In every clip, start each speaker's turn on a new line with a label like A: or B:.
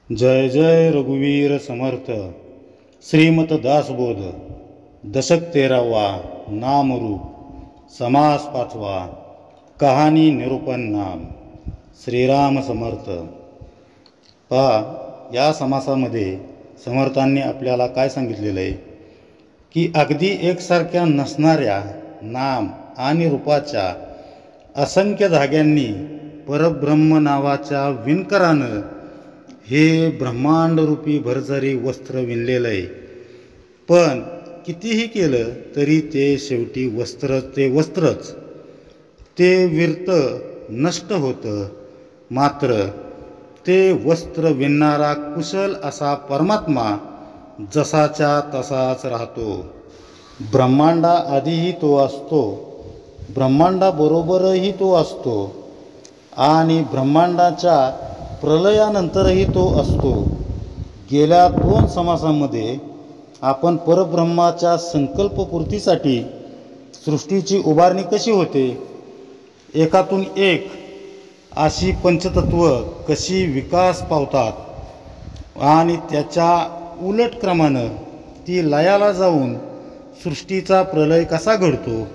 A: जय जय रघुवीर समर्थ. श्रीमत दासबोध. दशक 13वा. नामरूप. समास 5वा. कहाणी निरूपण नाम. श्रीराम समर्थ. पहा, या समासामध्ये समर्थांनी आपल्याला काय सांगितलेलं आहे की अगदी एकसारख्या नसणाऱ्या नाम आणि रूपाच्या असंख्य धाग्यांनी परब्रह्म नावाच्या विणकरानं हे ब्रह्मांडरूपी भरजरी वस्त्र विणलेलं आहे. पण कितीही केलं तरी ते शेवटी वस्त्रच ते विरतं, नष्ट होतं. मात्र ते वस्त्र विणणारा कुशल असा परमात्मा जसाच्या तसाच राहतो. ब्रह्मांडाआधीही तो असतो, ब्रह्मांडाबरोबरही तो असतो आणि ब्रह्मांडाच्या प्रलयानंतरही तो असतो. गेल्या 2 समासामध्ये आपण परब्रह्माच्या संकल्पपूर्तीसाठी सृष्टीची उभारणी कशी होते, एकातून एक अशी पंचतत्व कशी विकास पावतात आणि त्याच्या उलट क्रमानं ती लयाला जाऊन सृष्टीचा प्रलय कसा घडतो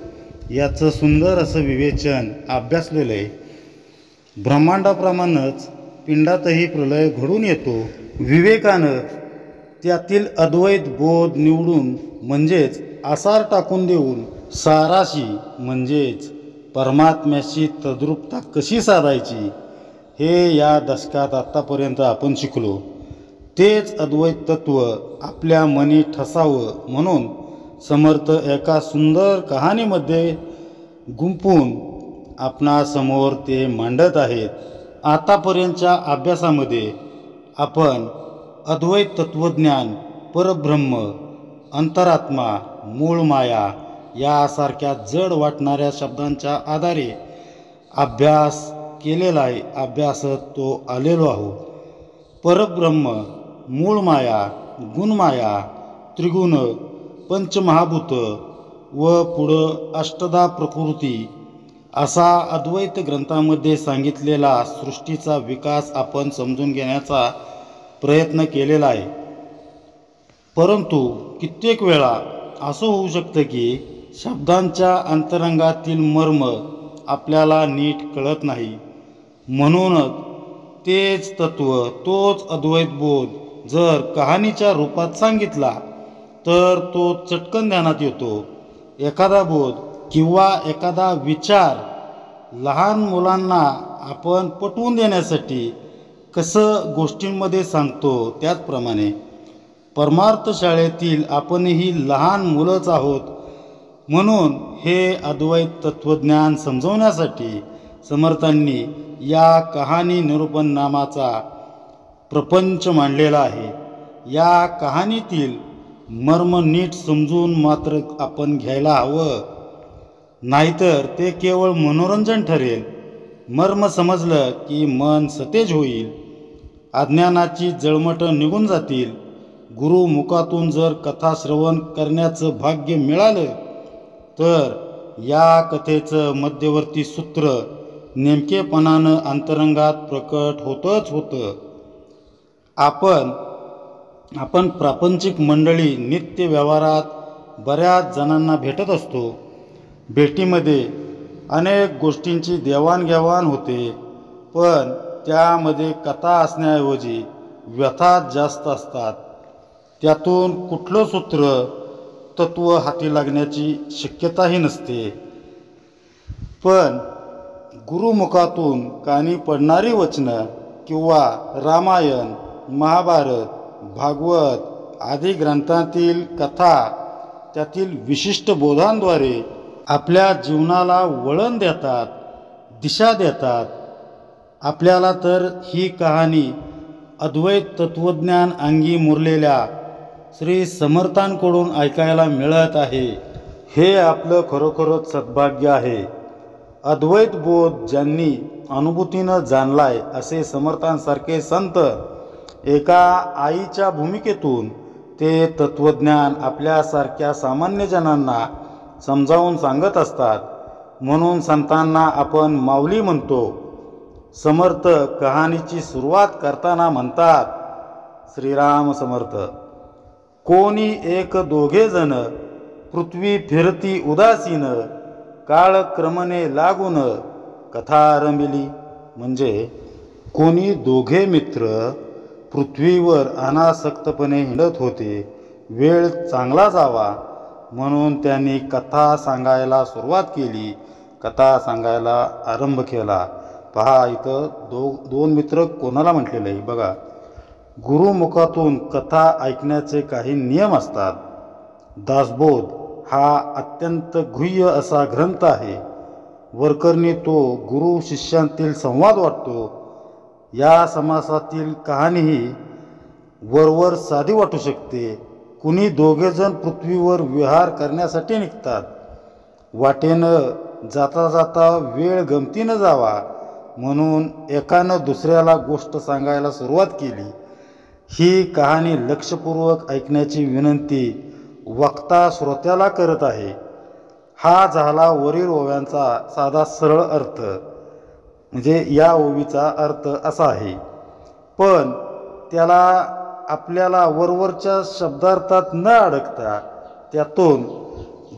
A: याचं सुंदर असं विवेचन अभ्यासलेलं आहे. ब्रह्मांडाप्रमाणेच पिंडातही प्रलय घडून येतो. विवेकानं त्यातील अद्वैत बोध निवडून म्हणजेच आसार टाकून देऊन साराशी म्हणजेच परमात्म्याशी तद्रूपता कशी साधायची हे या दशकात आत्तापर्यंत आपण शिकलो. तेच अद्वैत तत्व आपल्या मनी ठसावं म्हणून समर्थ एका सुंदर कहाणीमध्ये गुंफून आपणासमोर ते मांडत आहेत. आतापर्यंतच्या अभ्यासामध्ये आपण अद्वैत तत्वज्ञान, परब्रह्म, अंतरात्मा, मूळ माया यासारख्या जड वाटणाऱ्या शब्दांच्या आधारे अभ्यास केलेला आहे, अभ्यासत तो आलेलो आहोत. परब्रह्म, मूळ माया, गुणमाया, त्रिगुण, पंचमहाभूत व पुढं अष्टधा प्रकृती असा अद्वैत ग्रंथामध्ये सांगितलेला सृष्टीचा विकास आपण समजून घेण्याचा प्रयत्न केलेला आहे. परंतु कित्येक वेळा असं होऊ शकतं की शब्दांच्या अंतरंगातील मर्म आपल्याला नीट कळत नाही. म्हणूनच तेच तत्व, तोच अद्वैत बोध जर कहाणीच्या रूपात सांगितला तर तो चटकन ध्यानात येतो. एखादा बोध किंवा एखादा विचार लहान मुलांना आपण पटवून देण्यासाठी कसं गोष्टींमध्ये सांगतो त्याचप्रमाणे परमार्थ शाळेतील आपणही लहान मुलंच आहोत. म्हणून हे अद्वैत तत्वज्ञान समजवण्यासाठी समर्थांनी या कहाणी निरूपण नामाचा प्रपंच मांडलेला आहे. या कहाणीतील मर्म नीट समजून मात्र आपण घ्यायला हवं, नाहीतर ते केवळ मनोरंजन ठरेल. मर्म समजलं की मन सतेज होईल, अज्ञानाची जळमटं निघून जातील. गुरुमुखातून जर कथा श्रवण करण्याचं भाग्य मिळालं तर या कथेचं मध्यवर्ती सूत्र नेमकेपणानं अंतरंगात प्रकट होतच होतं. आपण प्रापंचिक मंडळी नित्य व्यवहारात बऱ्याच जणांना भेटत असतो. भेटीमध्ये अनेक गोष्टींची देवाणघेवाण होते, पण त्यामध्ये कथा असण्याऐवजी व्यथा जास्त असतात. त्यातून कुठलं सूत्र, तत्व हाती लागण्याची शक्यताही नसते. पण गुरुमुखातून कानी पडणारी वचनं किंवा रामायण, महाभारत, भागवत आदी ग्रंथातील कथा त्यातील विशिष्ट बोधांद्वारे आपल्या जीवनाला वळण देतात, दिशा देतात. आपल्याला तर ही कहाणी अद्वैत तत्वज्ञान अंगी मुरलेल्या श्री समर्थांकडून ऐकायला मिळत आहे. हे आपलं खरोखरच सद्भाग्य आहे. अद्वैत बोध ज्यांनी अनुभूतीनं जाणलाय असे समर्थांसारखे संत एका आईच्या भूमिकेतून ते तत्वज्ञान आपल्यासारख्या सामान्य जनांना समजावून सांगत असतात. म्हणून संतांना आपण माऊली म्हणतो. समर्थ कहाणीची सुरुवात करताना म्हणतात, श्रीराम समर्थ. कोणी एक दोघे जण पृथ्वी फिरती उदासीन, काळ क्रमने लागून कथा रंबिली. म्हणजे कोणी दोघे मित्र पृथ्वीवर अनासक्तपणे हिंडत होते. वेळ चांगला जावा म्हणून त्यांनी कथा सांगायला सुरुवात केली, कथा सांगायला आरंभ केला. पहा इथं दोन मित्र कोणाला म्हटलेलं आहे बघा. गुरुमुखातून कथा ऐकण्याचे काही नियम असतात. दासबोध हा अत्यंत गुह्य असा ग्रंथ आहे. वरकरणी तो गुरु शिष्यांतील संवाद वाटतो. या समासातील कहाणीही वरवर साधी वाटू शकते. कुणी दोघेजण पृथ्वीवर विहार करण्यासाठी निघतात. वाटेनं जाता जाता वेळ गमतीनं जावा म्हणून एकानं दुसऱ्याला गोष्ट सांगायला सुरुवात केली. ही कहाणी लक्षपूर्वक ऐकण्याची विनंती वक्ता श्रोत्याला करत आहे. हा झाला वरील ओव्यांचा साधा सरळ अर्थ. म्हणजे या ओवीचा अर्थ असा आहे, पण त्याला आपल्याला वरवरच्या शब्दार्थात न अडकता त्यातून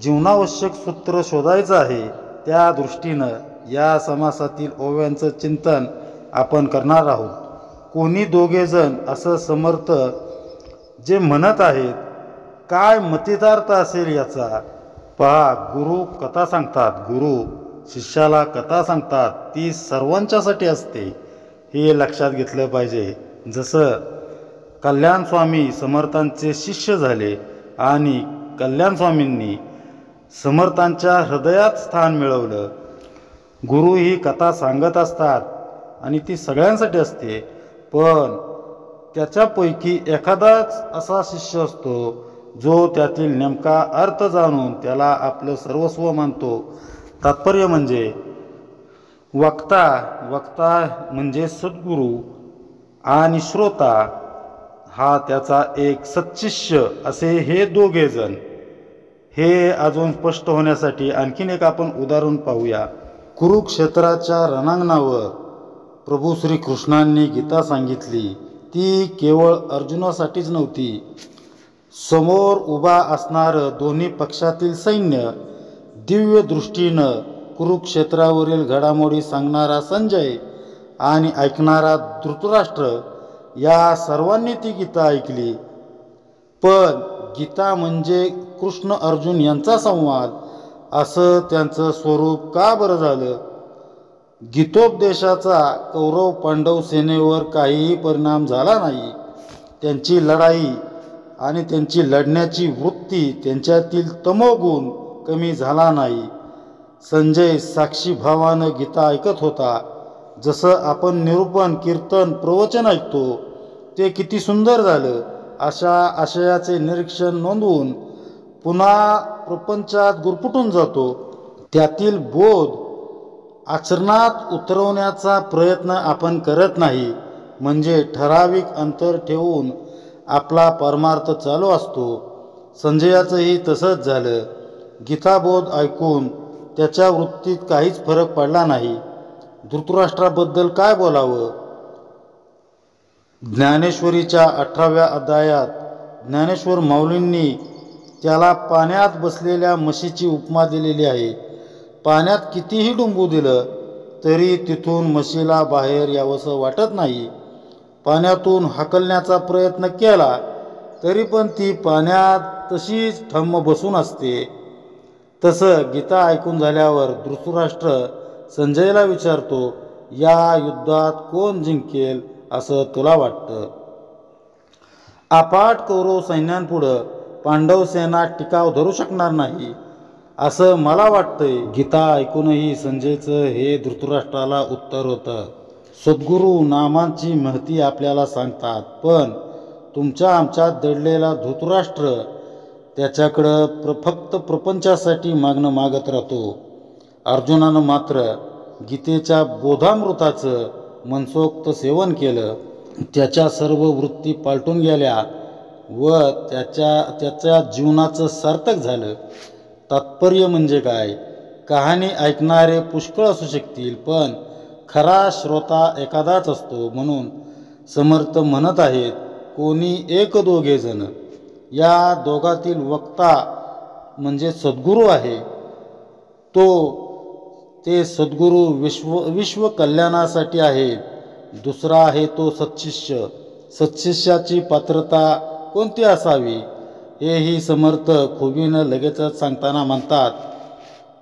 A: जीवनावश्यक सूत्र शोधायचं आहे. त्या दृष्टीनं या समासातील ओव्यांचं चिंतन आपण करणार आहोत. कोणी दोघेजण असं समर्थ जे म्हणत आहेत, काय मतितार्थ असेल याचा. पहा, गुरु कथा सांगतात, गुरु शिष्याला कथा सांगतात, ती सर्वांच्यासाठी असते हे लक्षात घेतलं पाहिजे. जसं कल्याण स्वामी समर्थांचे शिष्य झाले आणि कल्याण स्वामींनी समर्थांच्या हृदयात स्थान मिळवलं. गुरु ही कथा सांगत असतात आणि ती सगळ्यांसाठी असते, पण त्याच्यापैकी एखादाच असा शिष्य असतो जो त्यातील नेमका अर्थ जाणून त्याला आपलं सर्वस्व मानतो. तात्पर्य म्हणजे वक्ता म्हणजे सद्गुरू आणि श्रोता हा त्याचा एक सत्शिष्य असे हे दोघे जण. हे अजून स्पष्ट होण्यासाठी आणखीन एक आपण उदाहरण पाहूया. कुरुक्षेत्राच्या रणांगणावर प्रभू श्रीकृष्णांनी गीता सांगितली. ती केवळ अर्जुनासाठीच नव्हती. समोर उभा असणारं दोन्ही पक्षातील सैन्य, दिव्य दृष्टीनं कुरुक्षेत्रावरील घडामोडी सांगणारा संजय आणि ऐकणारा धृतराष्ट्र या सर्वांनी ती गीता ऐकली. पण गीता म्हणजे कृष्ण अर्जुन यांचा संवाद असं त्यांचं स्वरूप का बरं झालं? गीतोपदेशाचा कौरव पांडव सेनेवर काहीही परिणाम झाला नाही. त्यांची लढाई आणि त्यांची लढण्याची वृत्ती, त्यांच्यातील तमोगुण कमी झाला नाही. संजय साक्षीभावानं गीता ऐकत होता. जसं आपण निरूपण, कीर्तन, प्रवचन ऐकतो ते किती सुंदर झालं अशा आशयाचे निरीक्षण नोंदवून पुन्हा प्रपंचात गुरफटून जातो. त्यातील बोध आचरणात उतरवण्याचा प्रयत्न आपण करत नाही. म्हणजे ठराविक अंतर ठेवून आपला परमार्थ चालू असतो. संजयाचंही तसंच झालं. गीताबोध ऐकून त्याच्या वृत्तीत काहीच फरक पडला नाही. धृतराष्ट्राबद्दल काय बोलावं? ज्ञानेश्वरीच्या 18व्या अध्यायात ज्ञानेश्वर माऊलींनी त्याला पाण्यात बसलेल्या म्हशीची उपमा दिलेली आहे. पाण्यात कितीही डुंबू दिलं तरी तिथून म्हशीला बाहेर यावंसं वाटत नाही. पाण्यातून हाकलण्याचा प्रयत्न केला तरी पण ती पाण्यात तशीच ठम्म बसून असते. तसं गीता ऐकून झाल्यावर धृतराष्ट्र संजयला विचारतो, या युद्धात कोण जिंकेल असं तुला वाटतं? अफाट कौरव सैन्यांपुढं पांडव सेना टिकाव धरू शकणार नाही असं मला वाटतंय. गीता ऐकूनही संजयचं हे धृतराष्ट्राला उत्तर होतं. सद्गुरू नामांची महती आपल्याला सांगतात, पण तुमच्या आमच्यात दडलेला धृतराष्ट्र त्याच्याकडं फक्त प्रपंचासाठी मागणं मागत राहतो. अर्जुनानं मात्र गीतेच्या बोधामृताचं मनसोक्त सेवन केलं. त्याच्या सर्व वृत्ती पालटून गेल्या व त्याच्या जीवनाचं सार्थक झालं. तात्पर्य म्हणजे काय? कहाणी ऐकणारे पुष्कळ असू शकतील, पण खरा श्रोता एखादाच असतो. म्हणून समर्थ म्हणत आहेत, कोणी एक दोघे जण. या दोघातील वक्ता म्हणजे सद्गुरू आहे. ते सद्गुरू विश्व कल्याणासाठी आहे. दुसरा आहे तो सत्शिष्य. सत्शिष्याची पात्रता कोणती असावी हेही समर्थ खुबीनं लगेचच सांगताना म्हणतात,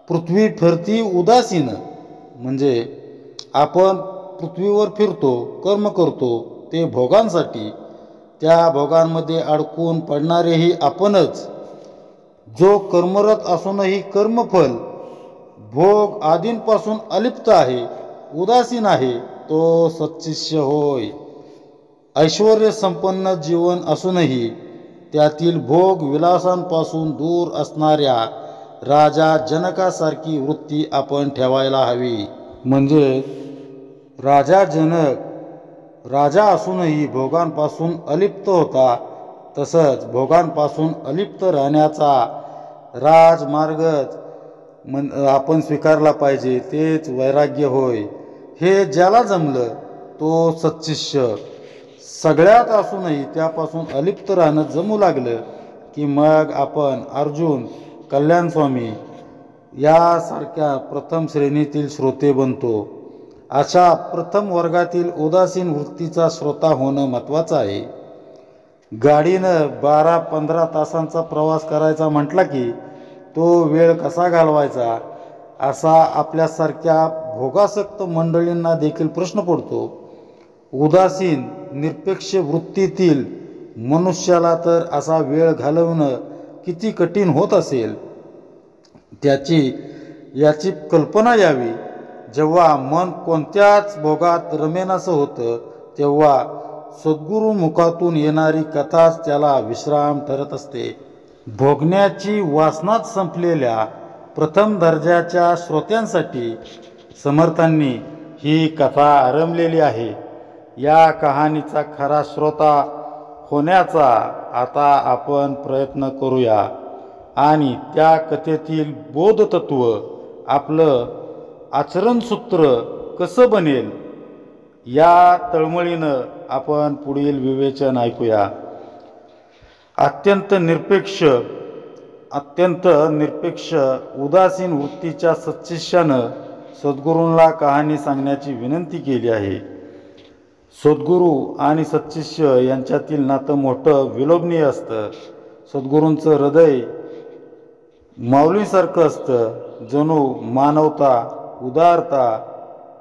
A: पृथ्वी फिरती उदासीन. म्हणजे आपण पृथ्वीवर फिरतो, कर्म करतो ते भोगांसाठी. त्या भोगांमध्ये अडकून पडणारेही आपणच. जो कर्मरत असूनही कर्मफल भोग आदींपासून अलिप्त आहे, उदासीन आहे, तो सत्शिष्य होय. ऐश्वर्य संपन्न जीवन असूनही त्यातील भोग विलासांपासून दूर असणाऱ्या राजा जनकासारखी वृत्ती आपण ठेवायला हवी. म्हणजे राजा जनक राजा असूनही भोगांपासून अलिप्त होता. तसंच भोगांपासून अलिप्त राहण्याचा राजमार्गच आपण स्वीकारला पाहिजे. तेच वैराग्य होय. हे ज्याला जमलं तो सत्शिष्य. सगळ्यात असूनही त्यापासून अलिप्त राहणं जमू लागलं की मग आपण अर्जुन, कल्याणस्वामी यासारख्या प्रथम श्रेणीतील श्रोते बनतो. अशा प्रथम वर्गातील उदासीन वृत्तीचा श्रोता होणं महत्त्वाचं आहे. गाडीनं 12-15 तासांचा प्रवास करायचा म्हटला की तो वेळ कसा घालवायचा असा आपल्यासारख्या भोगासक्त मंडळींना देखील प्रश्न पडतो. उदासीन निरपेक्ष वृत्तीतील मनुष्याला तर असा वेळ घालवणं किती कठीण होत असेल याची कल्पना यावी. जेव्हा मन कोणत्याच भोगात रमेनासं होतं तेव्हा सद्गुरू मुखातून येणारी कथाच त्याला विश्राम ठरत असते. भोगण्याची वासनाच संपलेल्या प्रथम दर्जाच्या श्रोत्यांसाठी समर्थांनी ही कथा आरंभलेली आहे. या कहाणीचा खरा श्रोता होण्याचा आता आपण प्रयत्न करूया आणि त्या कथेतील बोधतत्व आपलं आचरणसूत्र कसं बनेल या तळमळीनं आपण पुढील विवेचन ऐकूया. अत्यंत निरपेक्ष उदासीन वृत्तीच्या सत्शिष्यानं सद्गुरूंना कहाणी सांगण्याची विनंती केली आहे. सद्गुरू आणि सत्शिष्य यांच्यातील नातं मोठं विलोभनीय असतं. सद्गुरूंचं हृदय माऊलीसारखं असतं. जणू मानवता, उदारता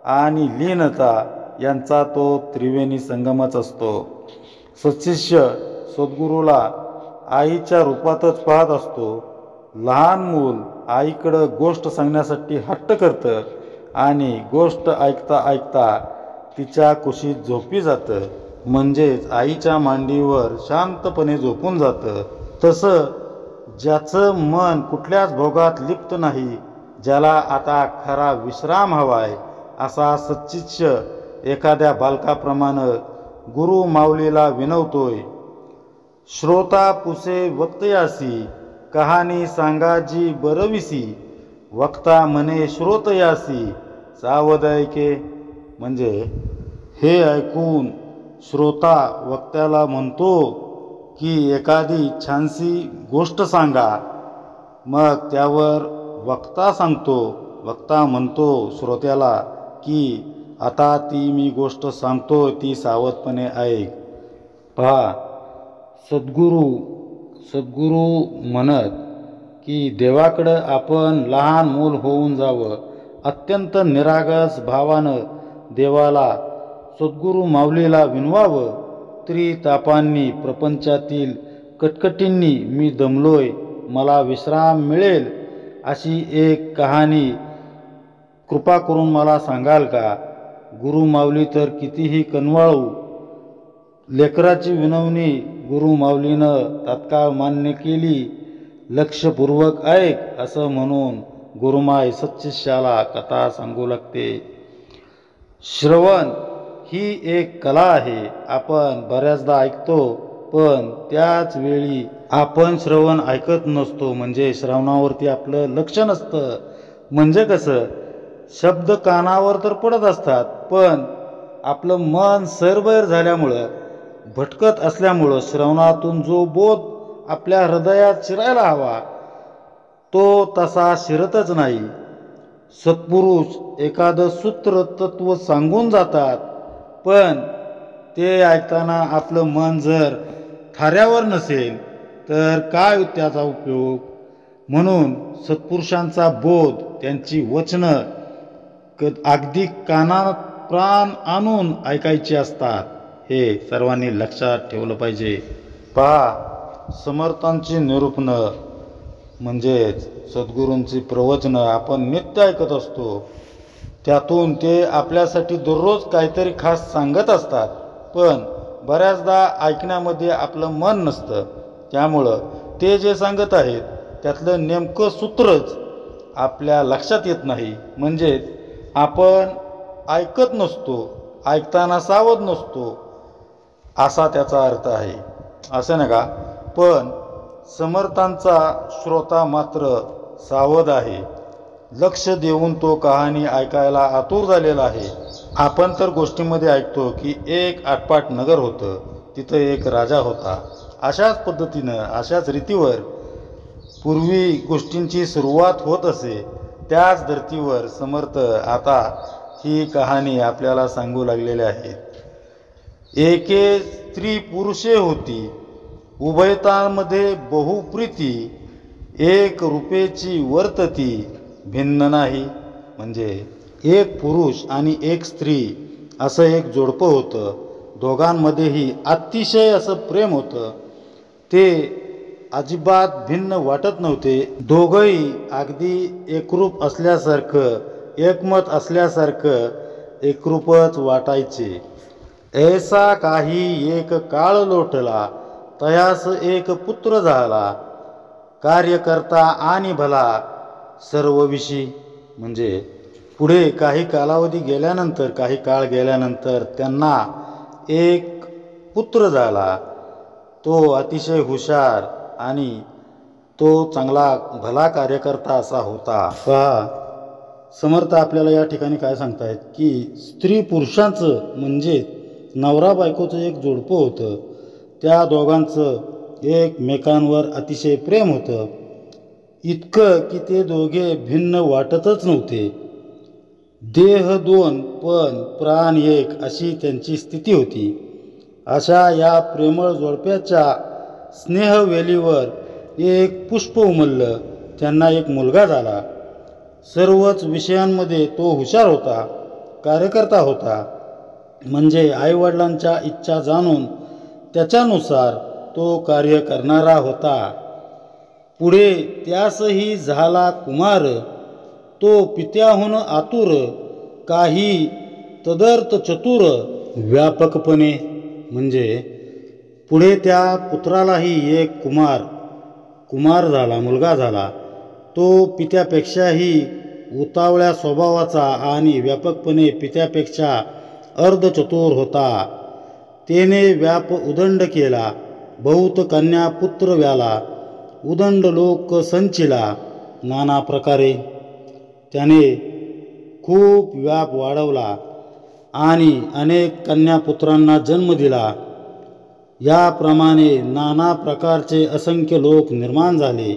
A: आणि लीनता यांचा तो त्रिवेणी संगमच असतो. सत्शिष्य सद्गुरूला आईच्या रूपातच पाहत असतो. लहान मूल आईकडं गोष्ट सांगण्यासाठी हट्ट करतं आणि गोष्ट ऐकता ऐकता तिच्या कुशीत झोपी जातं. म्हणजेच आईच्या मांडीवर शांतपणे झोपून जातं. तसं ज्याचं मन कुठल्याच भोगात लिप्त नाही, ज्याला आता खरा विश्राम हवाय, असा सत्शिष्य एखाद्या बालकाप्रमाणे गुरु माऊलीला विनवतोय. श्रोता पुसे वक्तयासी, कहाणी सांगाजी बरविसी, वक्ता म्हणे श्रोतयासी, सावध ऐके. म्हणजे हे ऐकून श्रोता वक्त्याला म्हणतो की एखादी छानशी गोष्ट सांगा. मग त्यावर वक्ता म्हणतो श्रोत्याला की आता ती मी गोष्ट सांगतो ती सावधपणे ऐक. पहा, सद्गुरू म्हणत की देवाकडं आपण लहान मूल होऊन जावं. अत्यंत निरागस भावानं देवाला, सद्गुरू माऊलीला विनवावं. त्रितापांनी, प्रपंचातील कटकटींनी मी दमलोय, मला विश्राम मिळेल अशी एक कहाणी कृपा करून मला सांगाल का? गुरु माऊली तर कितीही कनवाळू. लेकराची विनवणी गुरु माऊलीनं तात्काळ मान्य केली. लक्षपूर्वक ऐक असं म्हणून गुरुमाय सत्शिष्याला कथा सांगू लागते. श्रवण ही एक कला आहे. आपण बऱ्याचदा ऐकतो पण त्याच वेळी आपण श्रवण ऐकत नसतो. म्हणजे श्रवणावरती आपलं लक्ष नसतं. म्हणजे कसं, शब्द कानावर तर पडत असतात पण आपलं मन सरबैर झाल्यामुळं भटकत असल्यामुळं श्रवणातून जो बोध आपल्या हृदयात शिरायला हवा तो तसा शिरतच नाही. सत्पुरुष एखादं सूत्र तत्व सांगून जातात, पण ते ऐकताना आपलं मन जर थाऱ्यावर नसेल तर काय त्याचा उपयोग. म्हणून सत्पुरुषांचा बोध, त्यांची वचनं अगदी कानात प्राण आणून ऐकायची असतात. हे सर्वांनी लक्षात ठेवलं पाहिजे. पहा, समर्थांची निरूपणं म्हणजेच सद्गुरूंची प्रवचनं आपण नित्य ऐकत असतो. त्यातून ते आपल्यासाठी दररोज काहीतरी खास सांगत असतात, पण बऱ्याचदा ऐकण्यामध्ये आपलं मन नसतं. त्यामुळं ते जे सांगत आहेत त्यातलं नेमकं सूत्रच आपल्या लक्षात येत नाही. म्हणजेच आपण ऐकत नसतो, ऐकताना सावध नसतो असा त्याचा अर्थ आहे. असं नका, पण समर्थांचा श्रोता मात्र सावध आहे. लक्ष देऊन तो कहाणी ऐकायला आतुर झालेला आहे. आपण तर गोष्टीमध्ये ऐकतो की एक आटपाट नगर होतं, तिथं एक राजा होता. अशाच पद्धतीनं, अशाच रीतीवर पूर्वी गोष्टींची सुरुवात होत असे. त्याच धर्तीवर समर्थ आता ही कहाणी आपल्याला सांगू लागलेली आहेत. एके स्त्री पुरुषे होती, उभयतांमध्ये बहुप्रीती, एक रूपेची वर्तती भिन्न नाही. म्हणजे एक पुरुष आणि एक स्त्री असं एक जोडपं होतं. दोघांमध्येही अतिशय असं प्रेम होतं. ते अजिबात भिन्न वाटत नव्हते. दोघंही अगदी एकरूप असल्यासारखं, एकमत असल्यासारखं एकरूपच वाटायचे. ऐसा काही एक काळ लोटला, तयास एक पुत्र झाला, कार्यकर्ता आणि भला सर्वविषयी. म्हणजे पुढे काही कालावधी गेल्यानंतर, काही काळ गेल्यानंतर त्यांना एक पुत्र झाला. तो अतिशय हुशार आणि तो चांगला भला कार्यकर्ता असा होता. पहा, समर्थ आपल्याला या ठिकाणी काय सांगतायत की स्त्री पुरुषांचं म्हणजे नवरा बायकोचं एक जोडपं होतं. त्या दोघांचं एकमेकांवर अतिशय प्रेम होतं. इतकं की ते दोघे भिन्न वाटतच नव्हते. देह दोन पण प्राण एक अशी त्यांची स्थिती होती. अशा या प्रेमळ जोडप्याच्या स्नेहवेलीवर एक पुष्प उमललं. त्यांना एक मुलगा झाला. सर्वच विषयांमध्ये तो हुशार होता, कार्यकर्ता होता. म्हणजे आईवडिलांच्या इच्छा जाणून त्याच्यानुसार तो कार्य करणारा होता. पुढे त्यासही झाला कुमार, तो पित्याहून आतुर, काही तदर्थ चतुर व्यापकपणे. म्हणजे पुढे त्या पुत्रालाही एक कुमार झाला, मुलगा झाला. तो पित्यापेक्षाही उतावळ्या स्वभावाचा आणि व्यापकपणे पित्यापेक्षा अर्धचतुर होता. तेने व्याप उदंड केला, बहुत कन्या पुत्र व्याला, उदंड लोक संचिला नाना प्रकारे. त्याने खूप व्याप वाढवला आणि अनेक कन्यापुत्रांना जन्म दिला. याप्रमाणे नाना प्रकारचे असंख्य लोक निर्माण झाले.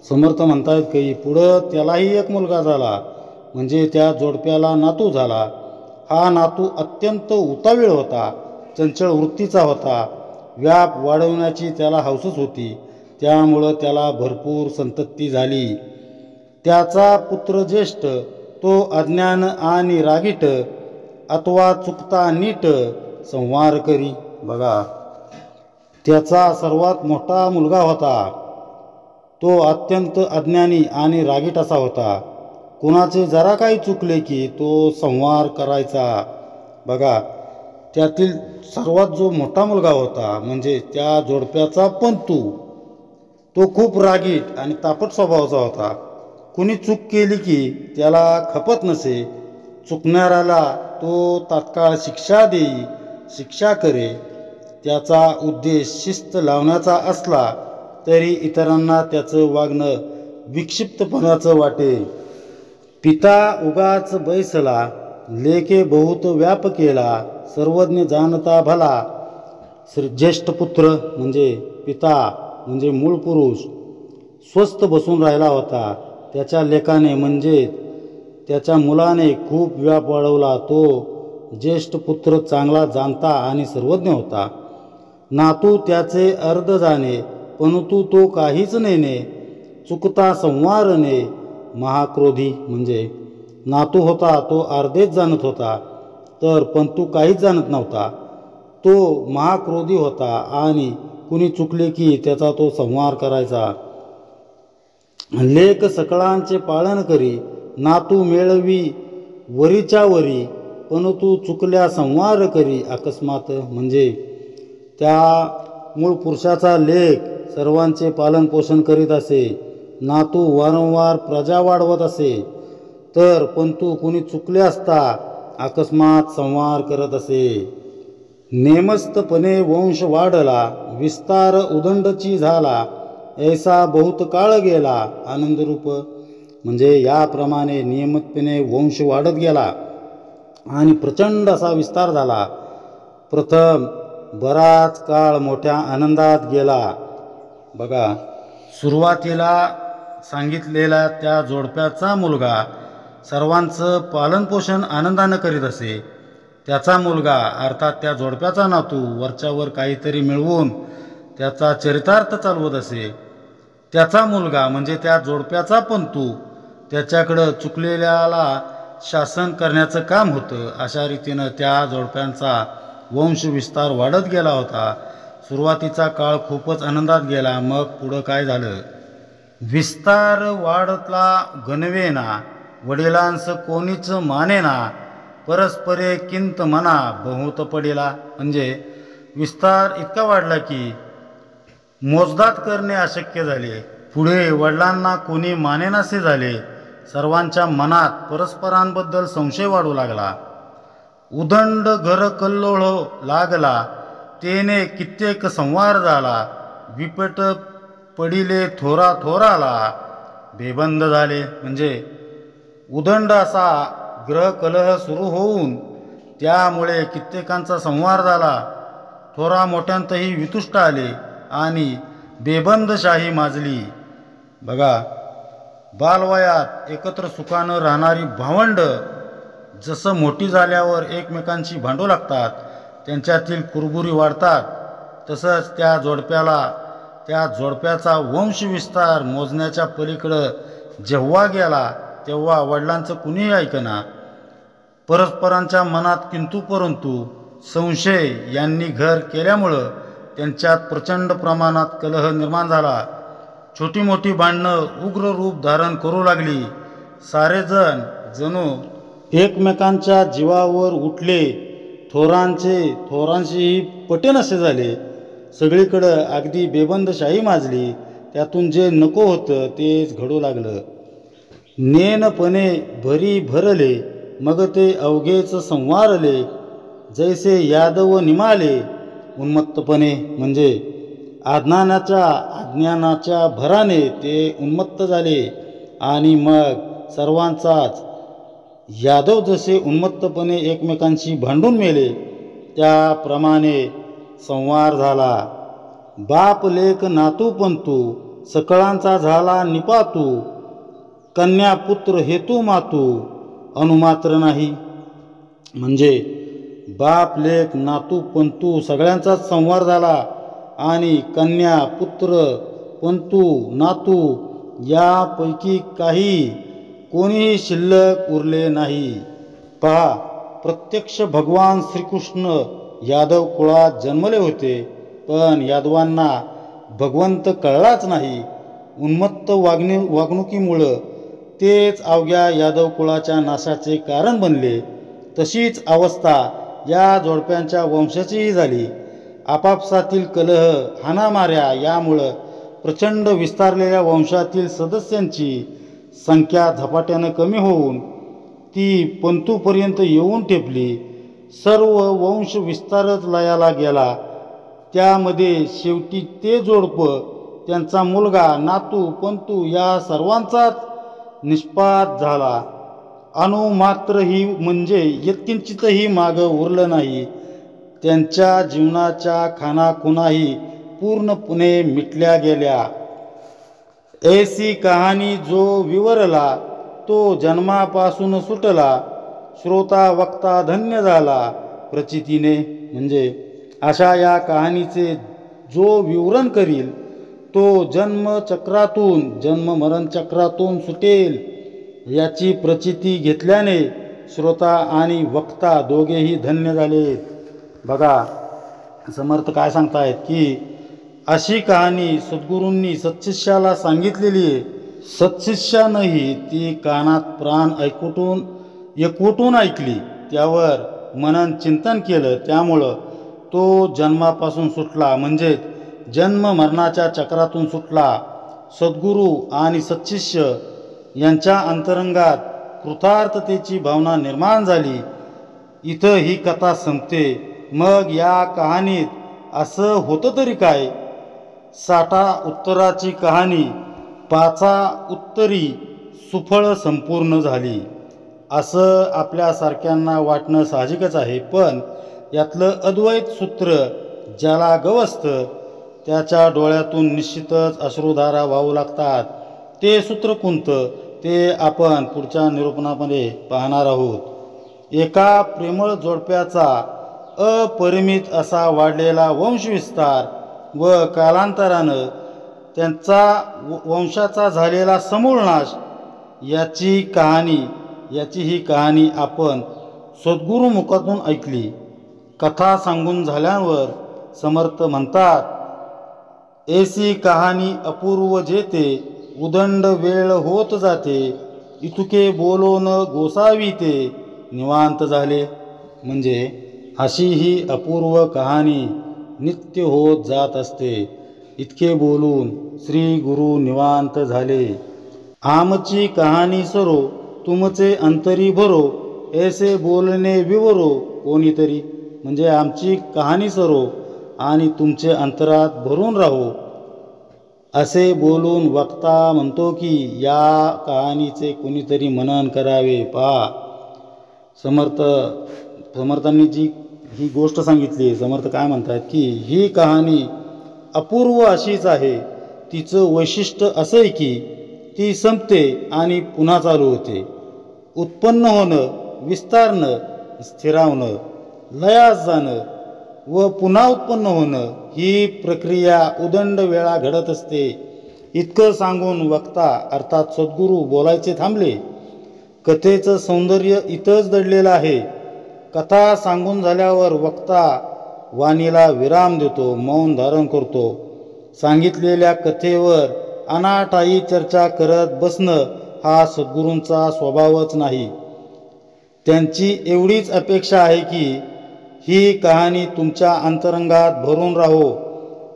A: समर्थ म्हणतात की पुढं त्यालाही एक मुलगा झाला, म्हणजे त्या जोडप्याला नातू झाला. हा नातू अत्यंत उतावीळ होता, चंचल वृत्तीचा होता. व्याप वाढवण्याची त्याला हौसच होती. त्यामुळं त्याला भरपूर संतती झाली. त्याचा पुत्र ज्येष्ठ तो अज्ञान आणि रागीट, अथवा चुकता नीट संवार करी. बघा, त्याचा सर्वात मोठा मुलगा होता. तो अत्यंत अज्ञानी आणि रागीट असा होता. कुणाचे जरा काही चुकले की तो संवार करायचा. बघा, त्यातील सर्वात जो मोठा मुलगा होता म्हणजे त्या जोडप्याचा पंतू, तो खूप रागीट आणि तापट स्वभावाचा होता. कुणी चूक केली की त्याला खपत नसे. चुकणाऱ्याला तो तात्काळ शिक्षा देई, शिक्षा करे. त्याचा उद्देश शिस्त लावण्याचा असला तरी इतरांना त्याचं वागणं विक्षिप्तपणाचं वाटे. पिता उगाच बैसला, लेके बहुत व्याप केला, सर्वज्ञ जाणता भला, ज्येष्ठ पुत्र म्हणजे पिता म्हणजे मूळ पुरुष स्वस्थ बसून राहिला होता. त्याच्या लेकाने म्हणजे त्याच्या मुलाने खूप व्याप वाढवला. तो ज्येष्ठ पुत्र चांगला जाणता आणि सर्वज्ञ होता. नातू त्याचे अर्ध जाणे परंतु तो काहीच नेणे, चुकता संवारणे. महाक्रोधी म्हणजे नातू होता तो अर्धेच जाणत होता, तर पंतू काहीच जाणत नव्हता. तो महाक्रोधी होता आणि कुणी चुकले की त्याचा तो संहार करायचा. लेक सकळांचे पालन करी, नातू मेळवी वरीच्या वरी, परंतु चुकल्या संहार करी अकस्मात. म्हणजे त्या मूळ पुरुषाचा लेक सर्वांचे पालनपोषण करीत असे, नातू वारंवार प्रजा वाढवत असे, तर पंतू कुणी चुकले असता अकस्मात संहार करत असे. नेमस्तपणे वंश वाढला, विस्तार उदंडची झाला, ऐसा बहुत काळ गेला आनंदरूप. म्हणजे याप्रमाणे नियमितपणे वंश वाढत गेला आणि प्रचंड असा विस्तार झाला. प्रथम बराच काळ मोठ्या आनंदात गेला. बघा, सुरुवातीला सांगितलेला त्या जोडप्याचा मुलगा सर्वांचं पालनपोषण आनंदानं करीत असे. त्याचा मुलगा अर्थात त्या जोडप्याचा नातू वरच्यावर काहीतरी मिळवून त्याचा चरितार्थ चालवत असे. त्याचा मुलगा म्हणजे त्या जोडप्याचा पंतू त्याच्याकडं चुकलेल्याला शासन करण्याचं काम होतं. अशा रीतीनं त्या जोडप्यांचा वंश विस्तार वाढत गेला होता. सुरुवातीचा काळ खूपच आनंदात गेला. मग पुढं काय झालं? विस्तार वाढतला गणवेना, वडिलांस कोणीच मानेना, परस्परे किंत मना बहुत पडिला. म्हणजे विस्तार इतका वाढला की मोजदात करणे अशक्य झाले. पुढे वडिलांना कोणी मानेनासे झाले. सर्वांच्या मनात परस्परांबद्दल संशय वाढू लागला. उदंड घर कल्लोळ लागला, तेने कित्येक संवार झाला. विपट पडिले थोरा थोराला, बेबंद झाले. म्हणजे उदंड असा ग्रह कलह सुरू होऊन त्यामुळे कित्येकांचा संहार झाला. थोरा मोठ्यांतही वितुष्ट आले आणि बेबंदशाही माजली. बघा, बालवयात एकत्र सुखानं राहणारी भावंड जसं मोठी झाल्यावर एकमेकांशी भांडू लागतात, त्यांच्यातील कुरबुरी वाढतात, तसंच त्या जोडप्याचा वंशविस्तार मोजण्याच्या पलीकडं जेव्हा गेला तेव्हा वडिलांचं कुणीही ऐकना. परस्परांच्या मनात किंतु परंतु संशय यांनी घर केल्यामुळं त्यांच्यात प्रचंड प्रमाणात कलह निर्माण झाला. छोटी मोठी भांडणं उग्र रूप धारण करू लागली. सारेजण जणू एकमेकांच्या जीवावर उठले. थोरांशीही पटेनसे झाले. सगळीकडं अगदी बेबंदशाही माजली. त्यातून जे नको होतं तेच घडू लागलं. नेनपणे भरी भरले, मग ते अवघेच संवारले, जैसे यादव निमाले. उन्मत्तपणे म्हणजे अज्ञानाच्या भराने ते उन्मत्त झाले आणि मग सर्वांचाच यादव जसे उन्मत्तपणे एकमेकांशी भांडून मेले त्याप्रमाणे संवार झाला. बाप लेक नातू पंतू सकळांचा झाला निपातू, कन्या पुत्र हेतू मातू अनुमात्र नाही. म्हणजे बाप लेक नातू पंतू सगळ्यांचाच संवार झाला आणि कन्या पुत्र पंतू नातू यापैकी काही कोणीही शिल्लक उरले नाही. पहा, प्रत्यक्ष भगवान श्रीकृष्ण यादव कुळात जन्मले होते, पण यादवांना भगवंत कळलाच नाही. उन्मत्त वागणुकीमुळं तेच अवघ्या यादव कुळाच्या नाशाचे कारण बनले. तशीच अवस्था या जोडप्यांच्या वंशाचीही झाली. आपापसातील कलह हाणामाऱ्या यामुळं प्रचंड विस्तारलेल्या वंशातील सदस्यांची संख्या झपाट्यानं कमी होऊन ती पंतूपर्यंत येऊन ठेपली. सर्व वंश विस्तारच लयाला गेला. त्यामध्ये शेवटी ते जोडपं, त्यांचा मुलगा, नातू, पंतू या सर्वांचाच निष्पात झाला. अणुमात्रही म्हणजे यत्किंचितही मागं उरलं नाही. त्यांच्या जीवनाच्या खाणाखुणाही पूर्णपणे मिटल्या गेल्या. ऐसी कहाणी जो विवरला तो जन्मापासून सुटला, श्रोता वक्ता धन्य झाला प्रचितीने. म्हणजे अशा या कहाणीचे जो विवरण करील तो जन्म मरण चक्रातून सुटेल याची प्रचिती घेतल्याने श्रोता आणि वक्ता दोघेही धन्य झालेत. बघा समर्थ काय सांगतायत की अशी कहाणी सद्गुरूंनी सत्शिष्याला सांगितलेली आहे. सत्शिष्यानंही ती कानात प्राण एकवटून ऐकली, त्यावर मनन चिंतन केलं, त्यामुळं तो जन्मापासून सुटला, म्हणजेच जन्म मरणाच्या चक्रातून सुटला. सद्गुरू आणि सत्शिष्य यांच्या अंतरंगात कृतार्थतेची भावना निर्माण झाली. इथं ही कथा संपते. मग या कहाणीत असं होतं तरी काय? 60 उत्तराची कहाणी 5 उत्तरी सुफळ संपूर्ण झाली असं आपल्यासारख्यांना वाटणं साहजिकच आहे. पण यातलं अद्वैत सूत्र ज्याला गवसतं त्याच्या डोळ्यातून निश्चितच अश्रुधारा वाहू लागतात. ते सूत्र कोणतं ते आपण पुढच्या निरूपणामध्ये पाहणार आहोत. एका प्रेमळ जोडप्याचा अपरिमित असा वाढलेला वंशविस्तार व कालांतरानं त्यांचा वंशाचा झालेला समूळ नाश याची ही कहाणी आपण सद्गुरुमुखातून ऐकली. कथा सांगून झाल्यावर समर्थ म्हणतात, ऐसी कहाणी अपूर्व जेते उदंड वेळ होत जाते, इतुके बोलोन गोसावी ते निवांत झाले. म्हणजे अशी ही अपूर्व कहाणी नित्य होत जात असते. इतके बोलून श्री गुरु निवांत झाले. आमची कहाणी सरो तुमचे अंतरी भरो, ऐसे बोलणे विवरो कोणीतरी. म्हणजे आमची कहाणी सरो आणि तुमचे अंतरात भरून राहो असे बोलून वक्ता म्हणतो की या कहाणीचे कोणीतरी मनन करावे. पहा समर्थांनी जी ही गोष्ट सांगितली, समर्थ काय म्हणतात की ही कहाणी अपूर्व अशीच आहे. तिचं वैशिष्ट्य असं आहे की ती संपते आणि पुन्हा चालू होते. उत्पन्न होणं, विस्तारणं, स्थिरावणं, लयास जाणं व पुन्हा उत्पन्न होणं ही प्रक्रिया उदंड वेळा घडत असते. इतकं सांगून वक्ता अर्थात सद्गुरू बोलायचे थांबले. कथेचं सौंदर्य इथंच दडलेलं आहे. कथा सांगून झाल्यावर वक्ता वाणीला विराम देतो, मौन धारण करतो. सांगितलेल्या कथेवर अनाठायी चर्चा करत बसणं हा सद्गुरूंचा स्वभावच नाही. त्यांची एवढीच अपेक्षा आहे की ही कहाणी तुमच्या अंतरंगात भरून राहो.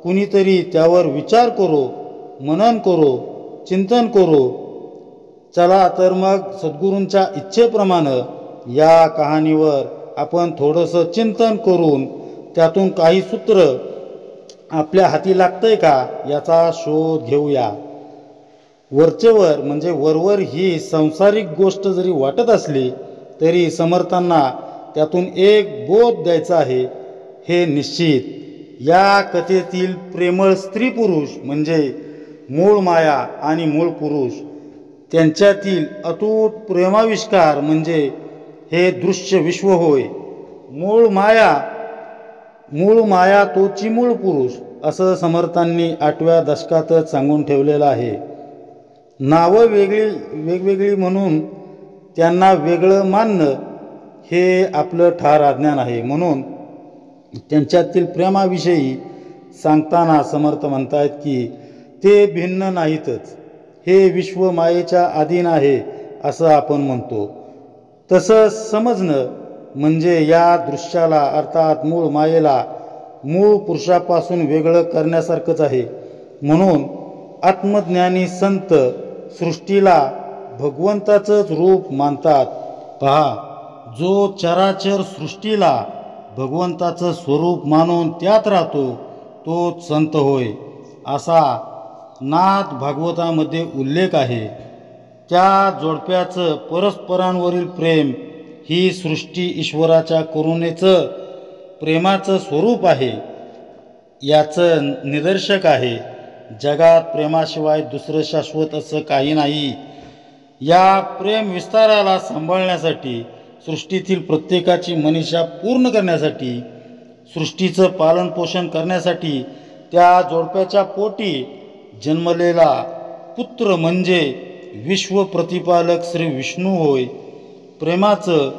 A: कुणीतरी त्यावर विचार करो, मनन करो, चिंतन करो. चला तर मग सद्गुरूंच्या इच्छेप्रमाणे या कहाणीवर आपण थोडंसं चिंतन करून त्यातून काही सूत्र आपल्या हाती लागतंय का याचा शोध घेऊया. वरचेवर म्हणजे वरवर ही सांसारिक गोष्ट जरी वाटत असली तरी समर्थांना त्यातून एक बोध द्यायचा आहे हे निश्चित. या कथेतील प्रेमळ स्त्री पुरुष म्हणजे मूळ माया आणि मूळ पुरुष त्यांच्यातील अतूट प्रेमाविष्कार म्हणजे हे दृश्य विश्व होय. मूळ माया तोची मूळ पुरुष असं समर्थांनी 8व्या दशकातच सांगून ठेवलेलं आहे. नावं वेगवेगळी म्हणून त्यांना वेगळं मानणं हे आपलं ठार अज्ञान आहे. म्हणून त्यांच्यातील प्रेमाविषयी सांगताना समर्थ म्हणतात की ते भिन्न नाहीतच, हे विश्व मायेच्या अधीन आहे असं आपण म्हणतो. तसं समजणं म्हणजे या दृश्याला अर्थात मूळ मायेला मूळ पुरुषापासून वेगळं करण्यासारखंच आहे. म्हणून आत्मज्ञानी संत सृष्टीला भगवंताचंच रूप मानतात. पहा, जो चराचर सृष्टीला भगवंताचं स्वरूप मानून त्यात राहतो तोच संत होय असा नाथ भागवतामध्ये उल्लेख आहे. त्या जोडप्याचं परस्परांवरील प्रेम ही सृष्टी ईश्वराच्या करुणेचं प्रेमाचं स्वरूप आहे याचं निदर्शक आहे. जगात प्रेमाशिवाय दुसरं शाश्वत असं काही नाही. या प्रेम विस्ताराला सांभाळण्यासाठी, सृष्टीतील प्रत्येकाची मनीषा पूर्ण करण्यासाठी, सृष्टीचं पालनपोषण करण्यासाठी त्या जोडप्याच्या पोटी जन्मलेला पुत्र म्हणजे विश्व प्रतिपालक श्री विष्णू होय. प्रेमाचं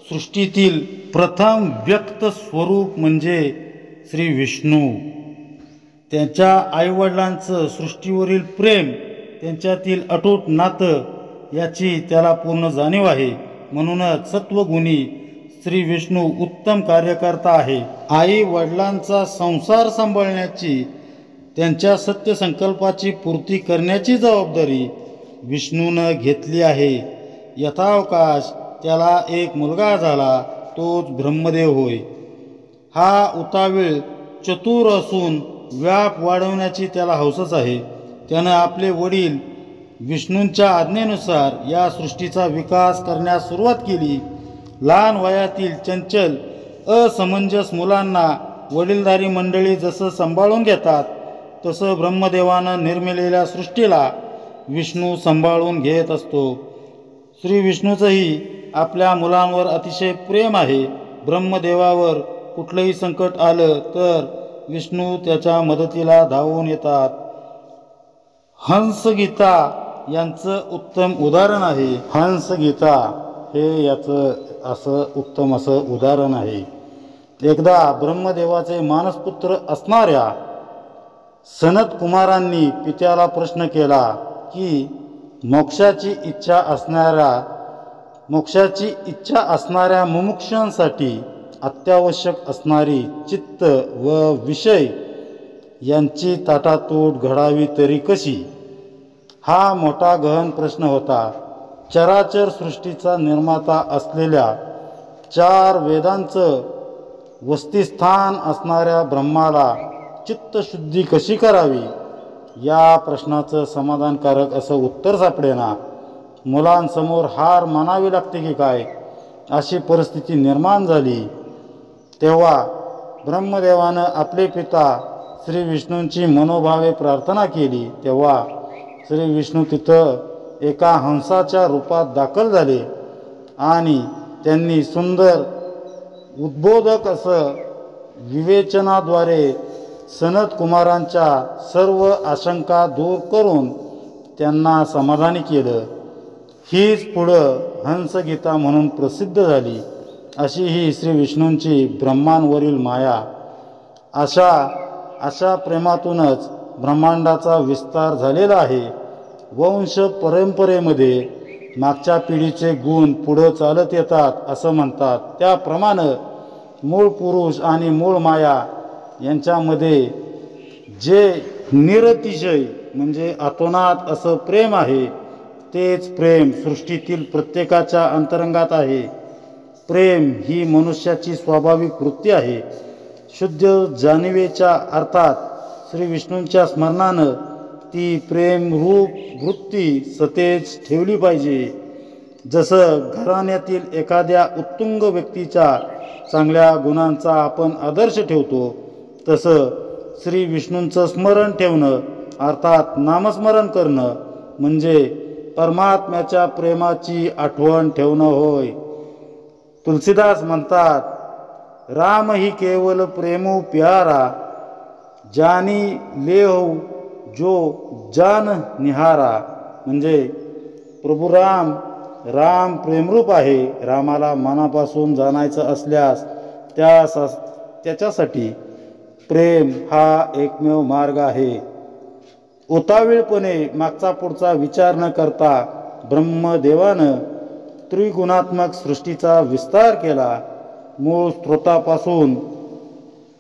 A: सृष्टीतील प्रथम व्यक्त स्वरूप म्हणजे श्री विष्णू. त्यांच्या आईवडिलांचं सृष्टीवरील प्रेम, त्यांच्यातील अतूट नातं याची त्याला पूर्ण जाणीव आहे. म्हणूनच सत्वगुणी श्री विष्णू उत्तम कार्यकर्ता आहे. आई वडिलांचा संसार सांभाळण्याची, त्यांच्या सत्य संकल्पाची पूर्ती करण्याची जबाबदारी विष्णूनं घेतली आहे. यथावकाश त्याला एक मुलगा झाला, तोच ब्रह्मदेव होय. हा उतावीळ चतुर असून व्याप वाढवण्याची त्याला हौसच आहे. त्यानं आपले वडील विष्णूंच्या आज्ञेनुसार या सृष्टीचा विकास करण्यास सुरुवात केली. लहान वयातील चंचल असमंजस मुलांना वडीलधारी मंडळी जसं सांभाळून घेतात, तसं ब्रह्मदेवानं निर्मिलेल्या सृष्टीला विष्णू सांभाळून घेत असतो. श्री विष्णूचंही आपल्या मुलांवर अतिशय प्रेम आहे. ब्रह्मदेवावर कुठलंही संकट आलं तर विष्णू त्याच्या मदतीला धावून येतात. हंसगीता यांचं उत्तम उदाहरण आहे. हंसगीता हे याचं असं उत्तम असं उदाहरण आहे. एकदा ब्रह्मदेवाचे मानसपुत्र असणाऱ्या सनत कुमारांनी पित्याला प्रश्न केला की मोक्षाची इच्छा असणाऱ्या मुमुक्षांसाठी अत्यावश्यक असणारी चित्त व विषय यांची ताटातूट घडावी तरी कशी? हा मोठा गहन प्रश्न होता. चराचर सृष्टीचा निर्माता असलेल्या 4 वेदांचं वस्तिस्थान असणाऱ्या ब्रह्माला चित्तशुद्धी कशी करावी, या प्रश्नाचं समाधानकारक असं उत्तर सापडेना. मुलांसमोर हार मानावी लागते की काय, अशी परिस्थिती निर्माण झाली. तेव्हा ब्रह्मदेवानं आपले पिता श्री विष्णूंची मनोभावे प्रार्थना केली. तेव्हा श्री विष्णू तिथं एका हंसाच्या रूपात दाखल झाले आणि त्यांनी सुंदर उद्बोधक असं विवेचनाद्वारे सनत कुमारांच्या सर्व आशंका दूर करून त्यांना समाधानी केलं. हीच पुढं हंसगीता म्हणून प्रसिद्ध झाली. अशी ही श्री विष्णूंची ब्रह्मांवरील माया. अशा प्रेमातूनच ब्रह्मांडाचा विस्तार झालेला आहे. वंश परंपरेमध्ये मागच्या पिढीचे गुण पुढं चालत येतात असं म्हणतात. त्याप्रमाणे मूळ पुरुष आणि मूळ माया यांच्यामध्ये जे निरतिशय म्हणजे अतोनात असं प्रेम आहे, तेच प्रेम सृष्टीतील प्रत्येकाच्या अंतरंगात आहे. प्रेम ही मनुष्याची स्वाभाविक वृत्ती आहे. शुद्ध जाणिवेच्या अर्थात श्री विष्णूंच्या स्मरणानं ती प्रेम रूप वृत्ती सतेज ठेवली पाहिजे. जसं घराण्यातील एखाद्या उत्तुंग व्यक्तीच्या चांगल्या गुणांचा आपण आदर्श ठेवतो, तसं श्री विष्णूंचं स्मरण ठेवणं अर्थात नामस्मरण करणं म्हणजे परमात्म्याच्या प्रेमाची आठवण ठेवणं होय. तुलसीदास म्हणतात, राम ही केवल प्रेमो प्यारा, जानी लेहो जो जान निहारा. म्हणजे प्रभू राम प्रेमरूप आहे. रामाला मनापासून जाणायचं असल्यास त्याच्यासाठी प्रेम हा एकमेव मार्ग आहे. उतावीळपणे मागचा पुढचा विचार न करता ब्रह्मदेवानं त्रिगुणात्मक सृष्टीचा विस्तार केला. मूळ स्रोतापासून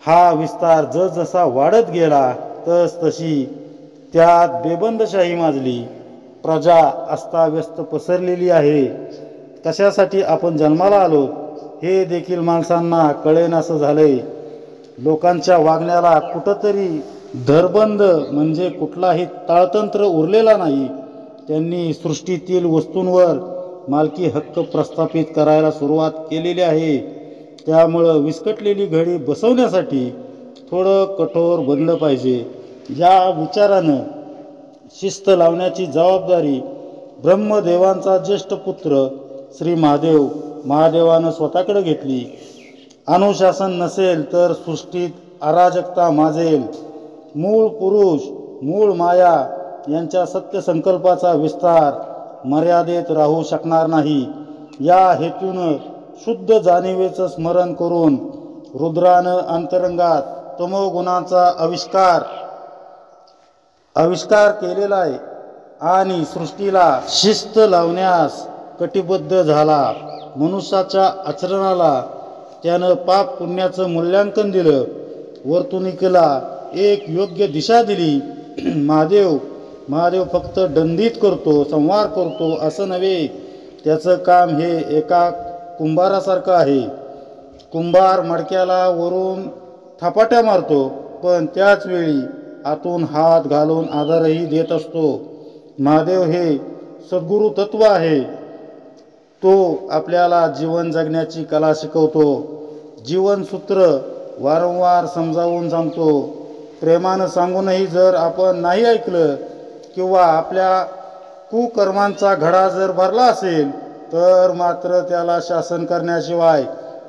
A: हा विस्तार जसजसा वाढत गेला तशी त्यात बेबंदशाही माजली. प्रजा अस्ताव्यस्त पसरलेली आहे. कशासाठी आपण जन्माला आलो हे देखील माणसांना कळेनासं झालंय. लोकांच्या वागण्याला कुठंतरी धरबंद म्हणजे कुठलाही ताळतंत्र उरलेला नाही. त्यांनी सृष्टीतील वस्तूंवर मालकी हक्क प्रस्थापित करायला सुरुवात केलेली आहे. त्यामुळं विस्कटलेली घडी बसवण्यासाठी थोडं कठोर बनलं पाहिजे. या विचारानं शिस्त लावण्याची जबाबदारी ब्रह्मदेवांचा ज्येष्ठ पुत्र श्री महादेवानं स्वतःकडे घेतली. अनुशासन नसेल तर सृष्टीत अराजकता माजेल. मूळ पुरुष मूळ माया यांच्या सत्य संकल्पाचा विस्तार मर्यादेत राहू शकणार नाही. या हेतूनं शुद्ध जाणीवेचं स्मरण करून रुद्रानं अंतरंगात तमोगुणाचा आविष्कार केलेला आहे आणि सृष्टीला शिस्त लावण्यास कटिबद्ध झाला. मनुष्याच्या आचरणाला त्यानं पाप पुण्याचं मूल्यांकन दिलं. वर्तणुकीला एक योग्य दिशा दिली. महादेव फक्त दंडित करतो, संहार करतो असं नव्हे. त्याचं काम हे एका कुंभारासारखं आहे. कुंभार मडक्याला वरून थापाट्या मारतो, पण त्याच वेळी आतून हात घालून आधारही देत असतो. महादेव हे सद्गुरु तत्व आहे. तो आपल्याला जीवन जगण्याची कला शिकवतो. जीवनसूत्र वारंवार समजावून सांगतो. प्रेमानं सांगूनही जर आपण नाही ऐकलं किंवा आपल्या कुकर्मांचा घडा जर भरला असेल तर मात्र त्याला शासन करण्याशिवाय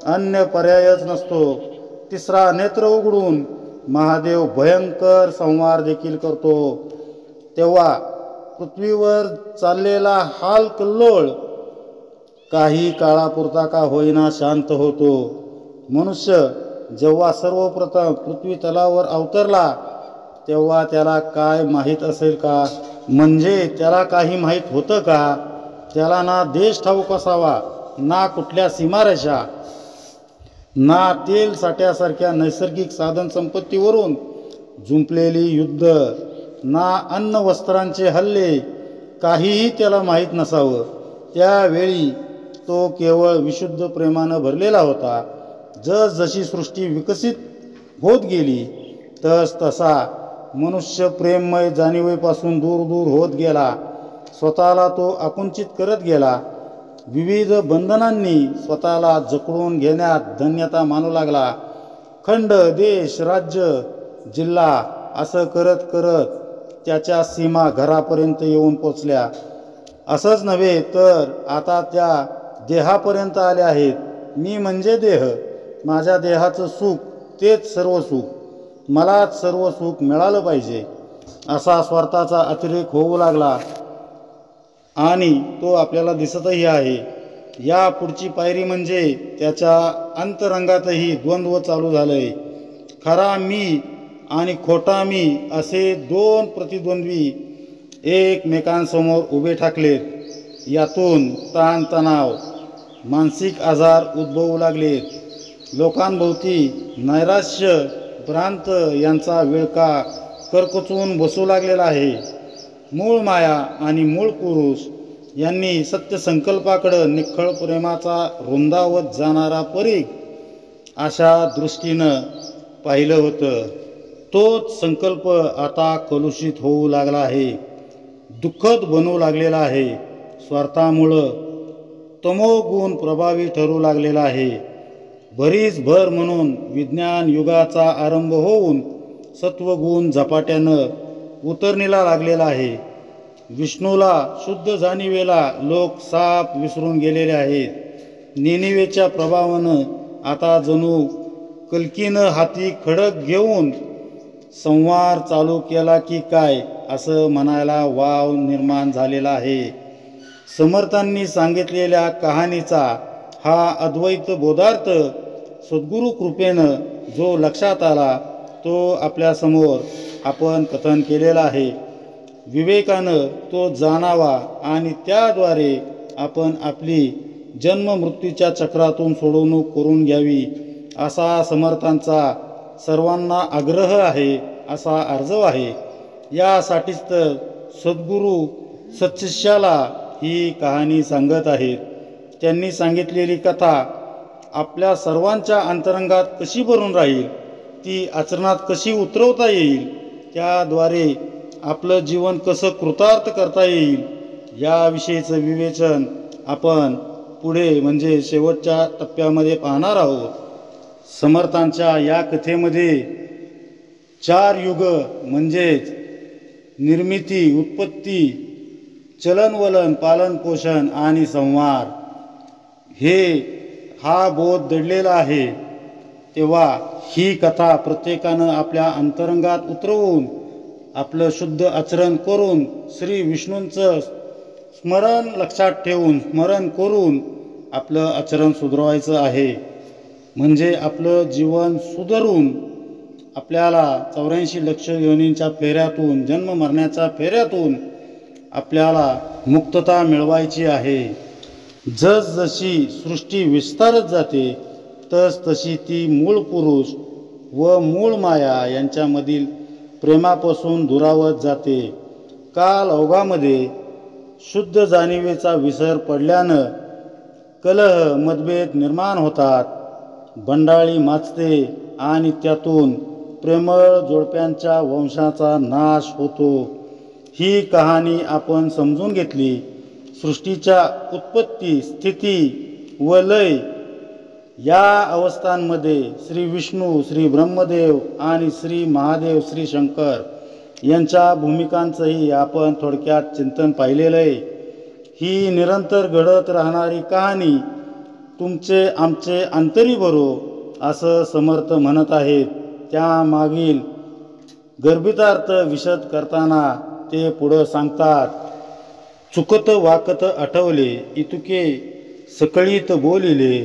A: अन्य पर्यायच नसतो. तिसरा नेत्र उघडून महादेव भयंकर संहार देखील करतो. तेव्हा पृथ्वीवर चाललेला हाल कल्लोळ काही काळापुरता का होईना शांत होतो. मनुष्य जेव्हा सर्वप्रथम पृथ्वी तलावर अवतरला तेव्हा त्याला काय माहीत असेल का? म्हणजे त्याला काही माहीत होतं का? त्याला ना देश ठाऊक असावा, ना कुठल्या सीमारेषा, ना तेल साठ्यासारख्या नैसर्गिक साधन संपत्तीवरून जुंपलेली युद्ध, ना अन्न वस्त्रांचे हल्ले, काहीही त्याला माहीत नसावं. त्यावेळी तो केवळ विशुद्ध प्रेमानं भरलेला होता. जसजशी सृष्टी विकसित होत गेली तसा मनुष्य प्रेममय जाणीवेपासून दूर दूर होत गेला. स्वतःला तो आकुंचित करत गेला. विविध बंधनांनी स्वतःला जकळून घेण्यात धन्यता मानू लागला. खंड, देश, राज्य, जिल्हा असं करत करत त्याच्या सीमा घरापर्यंत येऊन पोचल्या. असंच नव्हे तर आता त्या देहापर्यंत आले आहेत. मी म्हणजे देह, माझ्या देहाचं सुख तेच सर्व सुख, मलाच सर्व सुख मिळालं पाहिजे असा स्वार्थाचा अतिरेक होऊ लागला आणि तो आपल्याला दिसतही आहे. या पुढची पायरी म्हणजे त्याच्या अंतरंगातही द्वंद्व चालू झालंय. खरा मी आणि खोटा मी असे दोन प्रतिद्वंद्वी एकमेकांसमोर उभे ठाकलेत. यातून ताणतणाव, मानसिक आजार उद्भवू लागलेत. लोकांभोवती नैराश्य, भ्रांत यांचा विळखा करकचून बसू लागलेला आहे. मूळ माया आणि मूळ पुरुष यांनी सत्य संकल्पाकडं निखळ प्रेमाचा रुंदावत जाणारा परीघ अशा दृष्टीनं पाहिलं होतं. तोच संकल्प आता कलुषित होऊ लागला आहे, दुःखद बनू लागलेला आहे. स्वार्थामुळं तमोगुण प्रभावी ठरू लागलेला आहे. भरीस भर म्हणून विज्ञान युगाचा आरंभ होऊन सत्वगुण झपाट्यानं उतरणीला लागलेला आहे. विष्णूला, शुद्ध जाणीवेला लोक साप विसरून गेलेले आहेत. निनिवेच्या प्रभावानं आता जणू कल्कीनं हाती खडक घेऊन संहार चालू केला की काय असं म्हणायला वाव निर्माण झालेला आहे. समर्थांनी सांगितलेल्या कहाणीचा हा अद्वैत बोधार्थ सद्गुरु कृपेनं जो लक्षात आला तो आपल्यासमोर आपण कथन केलेला आहे. विवेकानं तो जाणावा आणि त्याद्वारे आपण आपली जन्ममृत्यूच्या चक्रातून सोडवणूक करून घ्यावी असा समर्थांचा सर्वांना आग्रह आहे, असा अर्जव आहे. यासाठीच तर सद्गुरू सत्शिष्याला ही कहाणी सांगत आहेत. त्यांनी सांगितलेली कथा आपल्या सर्वांच्या अंतरंगात कशी भरून राहील, ती आचरणात कशी उतरवता येईल, त्याद्वारे आपलं जीवन कसं कृतार्थ करता येईल याविषयीचं विवेचन आपण पुढे म्हणजे शेवटच्या टप्प्यामध्ये पाहणार आहोत. समर्थांच्या या कथेमध्ये 4 युग म्हणजेच निर्मिती, उत्पत्ती, चलनवलन, पालनपोषण आणि संहार हा बोध दडलेला आहे. तेव्हा ही कथा प्रत्येकानं आपल्या अंतरंगात उतरवून आपलं शुद्ध आचरण करून श्री विष्णूंचं स्मरण लक्षात ठेवून स्मरण करून आपलं आचरण सुधारायचं आहे. म्हणजे आपलं जीवन सुधारून आपल्याला 84 लक्ष योनींच्या फेऱ्यातून जन्म मरण्याच्या फेऱ्यातून आपल्याला मुक्तता मिळवायची आहे. जसजशी सृष्टी विस्तारत जाते तसतशी ती मूळ पुरुष व मूळ माया यांच्यामधील प्रेमापासून दुरावत जाते. काल ओघामध्ये शुद्ध जाणीवेचा विसर पडल्यानं कलह मतभेद निर्माण होतात, बंडाळी माचते आणि त्यातून प्रेमळ जोडप्यांच्या वंशाचा नाश होतो. ही कहाणी आपण समजून घेतली. सृष्टीच्या उत्पत्ती, स्थिती व लय या अवस्थांमध्ये श्री विष्णू, श्री ब्रह्मदेव आणि श्री महादेव, श्री शंकर यांच्या भूमिकांचंही आपण थोडक्यात चिंतन पाहिलेलं आहे. ही निरंतर घडत राहणारी कहाणी तुमचे आमचे अंतरी भरो असं समर्थ म्हणत आहेत. त्यामागील गर्भितार्थ विशद करताना ते पुढं सांगतात. चुकत वाकत आठवले, इतुके सकळीत बोलिले,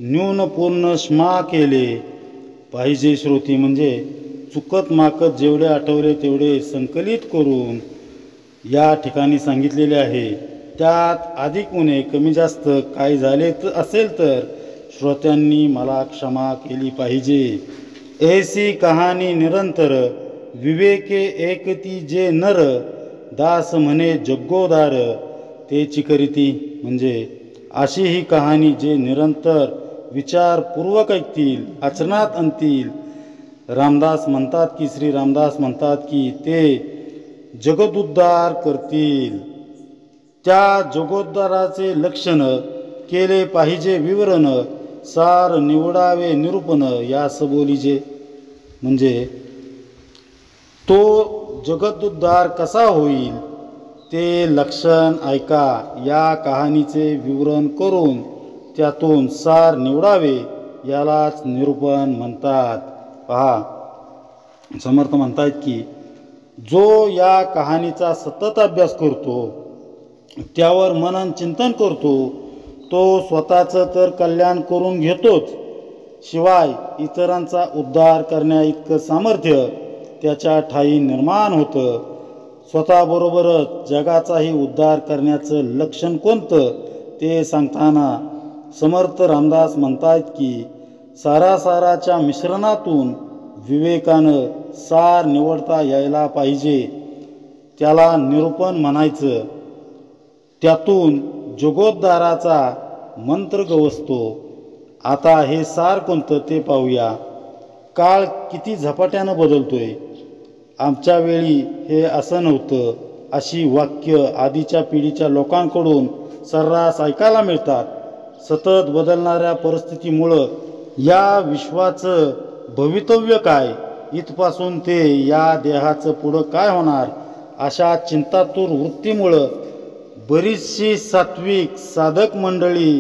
A: न्यून पूर्ण स्मा केले पाहिजे. श्रोती म्हणजे चुकत माकत जेवढे आठवले तेवढे संकलित करून या ठिकाणी सांगितलेले आहे. त्यात अधिक उणे कमी जास्त काय झाले असेल तर श्रोत्यांनी मला क्षमा केली पाहिजे. ऐसी कहाणी निरंतर विवेके एकती जे नर, दास म्हणे जग्गोदार तेची करीती. म्हणजे अशी ही कहाणी जे निरंतर विचारपूर्वक ऐकतील, आचरणात आणतील. रामदास म्हणतात की श्री रामदास म्हणतात की ते जगदुद्धार करतील. त्या जगोद्धाराचे लक्षण केले पाहिजे विवरण, सार निवडावे निरूपण या सबोलीचे. म्हणजे तो जगदुद्धार कसा होईल ते लक्षण ऐका. या कहाणीचे विवरण करून त्यातून सार निवडावे यालाच निरूपण म्हणतात. पहा, समर्थ म्हणतात की जो या कहाणीचा सतत अभ्यास करतो, त्यावर मनन चिंतन करतो, तो स्वतःचं तर कल्याण करून घेतोच, शिवाय इतरांचा उद्धार करण्या इतकं सामर्थ्य त्याच्या ठायी निर्माण होतं. स्वतःबरोबरच जगाचाही उद्धार करण्याचं लक्षण कोणतं ते सांगताना समर्थ रामदास म्हणतात की सारासाराच्या मिश्रणातून विवेकानं सार निवडता यायला पाहिजे. त्याला निरूपण म्हणायचं. त्यातून जगोद्धाराचा मंत्र गवसतो. आता हे सार कोणतं ते पाहूया. काळ किती झपाट्यानं बदलतोय. आमच्या वेळी हे असं नव्हतं अशी वाक्य आधीच्या पिढीच्या लोकांकडून सर्रास ऐकायला मिळतात. सतत बदलणाऱ्या परिस्थितीमुळं या विश्वाचं भवितव्य काय, इथपासून ते या देहाचं पुढं काय होणार, अशा चिंतातूर वृत्तीमुळं बरीचशी सात्विक साधक मंडळी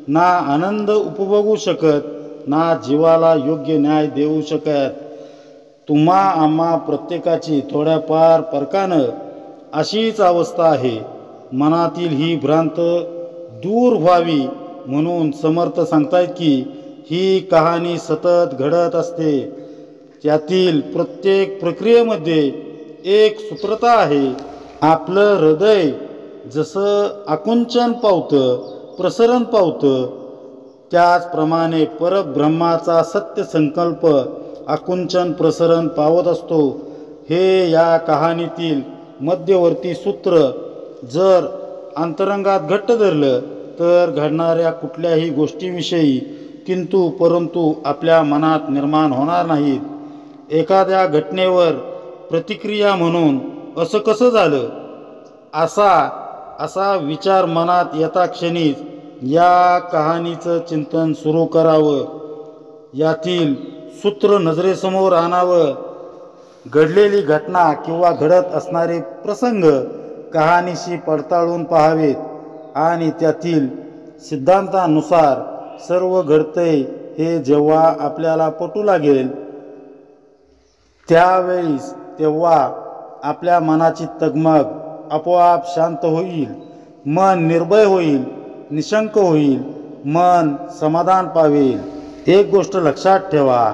A: ना आनंद उपभोगू शकत, ना जीवाला योग्य न्याय देऊ शकत. तुम्हा आम्हा प्रत्येकाची थोड्याफार फरकानं अशीच अवस्था आहे. मनातील ही भ्रांत दूर व्हावी म्हणून समर्थ सांगतायत की ही कहाणी सतत घडत असते. त्यातील प्रत्येक प्रक्रियेमध्ये एक सूत्रता आहे. आपलं हृदय जसं आकुंचन पावतं, प्रसरण पावतं, त्याचप्रमाणे परब्रह्माचा सत्य संकल्प आकुंचन प्रसरण पावत असतो. हे या कहाणीतील मध्यवर्ती सूत्र जर अंतरंगात घट्ट धरलं तर घडणाऱ्या कुठल्याही गोष्टीविषयी किंतु परंतु आपल्या मनात निर्माण होणार नाहीत. एखाद्या घटनेवर प्रतिक्रिया म्हणून असं कसं झालं असा विचार मनात येता क्षणीच या कहाणीचं चिंतन सुरू करावं, यातील सूत्र नजरेसमोर आणावं, घडलेली घटना किंवा घडत असणारे प्रसंग कहाणीशी पडताळून पाहावेत आणि त्यातील सिद्धांतानुसार सर्व घडतंय हे जेव्हा आपल्याला पटू लागेल त्यावेळीस तेव्हा आपल्या मनाची तगमग आपोआप शांत होईल, मन निर्भय होईल, निशंक होईल, मन समाधान पावेल. एक गोष्ट लक्षात ठेवा,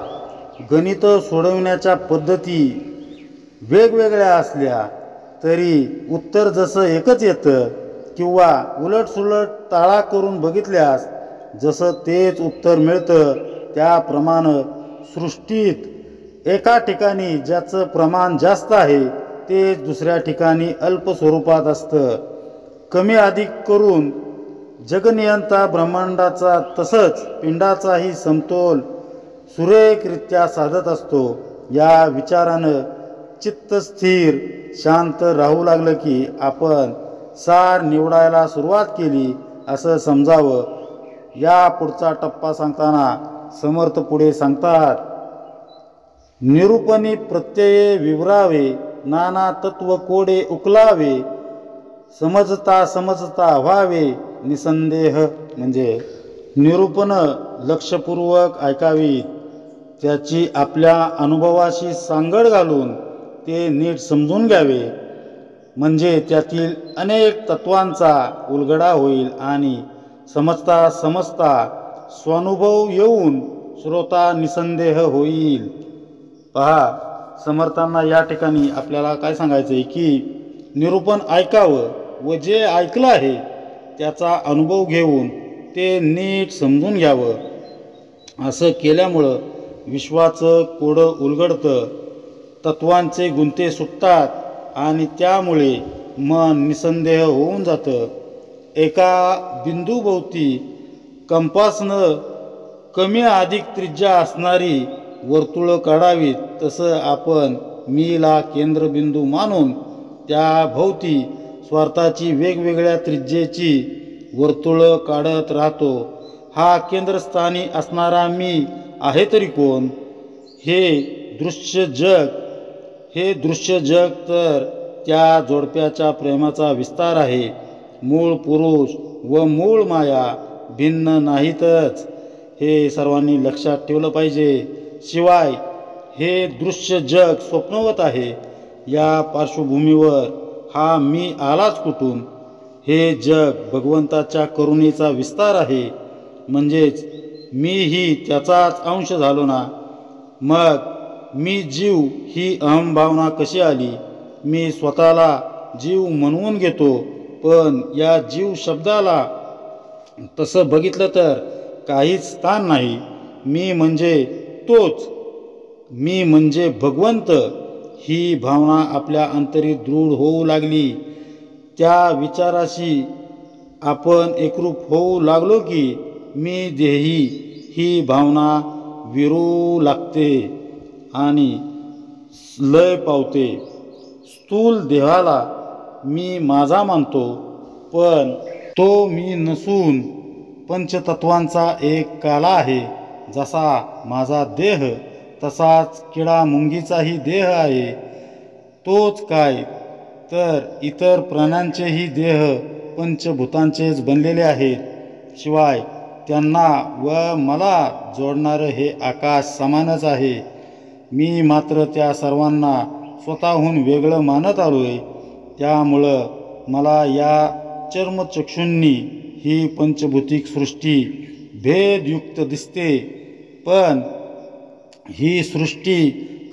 A: गणित सोडवण्याच्या पद्धती वेगवेगळ्या असल्या तरी उत्तर जसं एकच येतं किंवा उलटसुलट ताळा करून बघितल्यास जसं तेच उत्तर मिळतं, त्याप्रमाणे सृष्टीत एका ठिकाणी ज्याचं प्रमाण जास्त आहे तेच दुसऱ्या ठिकाणी अल्प स्वरूपात असतं. कमी अधिक करून जगनियंता ब्रह्मांडाचा तसंच पिंडाचाही समतोल सुरेखरित्या साधत असतो. या विचारानं चित्त स्थिर शांत राहू लागलं की आपण सार निवडायला सुरुवात केली असं समजावं. या पुढचा टप्पा सांगताना समर्थ पुढे सांगतात, निरूपणी प्रत्यये विवरावे, नाना तत्व कोडे उकलावे, समजता समजता व्हावे निसंदेह. म्हणजे निरूपण लक्षपूर्वक ऐकावी, त्याची आपल्या अनुभवाशी सांगड घालून ते नीट समजून घ्यावे, म्हणजे त्यातील अनेक तत्वांचा उलगडा होईल आणि समजता समजता स्वानुभव येऊन श्रोता निसंदेह होईल. पहा, समर्थांना या ठिकाणी आपल्याला काय सांगायचं आहे की निरूपण ऐकावं व जे ऐकलं आहे त्याचा अनुभव घेऊन ते नीट समजून घ्यावं. असं केल्यामुळं विश्वाचं कोडं उलगडतं, तत्वांचे गुंते सुटतात आणि त्यामुळे मन निसंदेह होऊन जातं. एका बिंदूभोवती कंपासनं कमी अधिक त्रिज्या असणारी वर्तुळं काढावीत, तसं आपण मीला केंद्रबिंदू मानून त्या भोवती स्वार्थाची वेगवेगळ्या त्रिज्येची वर्तुळं काढत राहतो. हा केंद्रस्थानी असणारा मी आहे तरी कोण? हे दृश्य जग तर त्या जोडप्याच्या प्रेमाचा विस्तार आहे. मूळ पुरुष व मूळ माया भिन्न नाहीतच, हे सर्वांनी लक्षात ठेवलं पाहिजे. शिवाय हे दृश्य जग स्वप्नवत आहे. या पार्श्वभूमीवर हा मी आलाच कुठून? हे जग भगवंताच्या करुणेचा विस्तार आहे, म्हणजेच मीही त्याचाच अंश झालो ना. मग मी जीव ही अहंभावना कशी आली? मी स्वतःला जीव म्हणवून घेतो, पण या जीव शब्दाला तसं बघितलं तर काहीच स्थान नाही. मी म्हणजे तोच, मी म्हणजे भगवंत, ही भावना आपल्या अंतरी दृढ होऊ लागली. त्या विचाराशी आपण एकरूप होऊ लागलो की मी देही ही भावना विरू लागते आणि लय पावते. स्थूल देहाला मी माझा मानतो, पण तो मी नसून पंचतत्वांचा एक काला आहे. जसा माझा देह तसाच किडा मुंगीचाही देह आहे. तोच काय तर इतर प्राण्यांचेही देह पंचभूतांचेच बनलेले आहेत. शिवाय त्यांना व मला जोडणारं हे आकाश समानच आहे. मी मात्र त्या सर्वांना स्वतःहून वेगळं मानत आलोय. त्यामुळं मला या चर्मचक्षूंनी ही पंचभौतिक सृष्टी भेदयुक्त दिसते, पण ही सृष्टी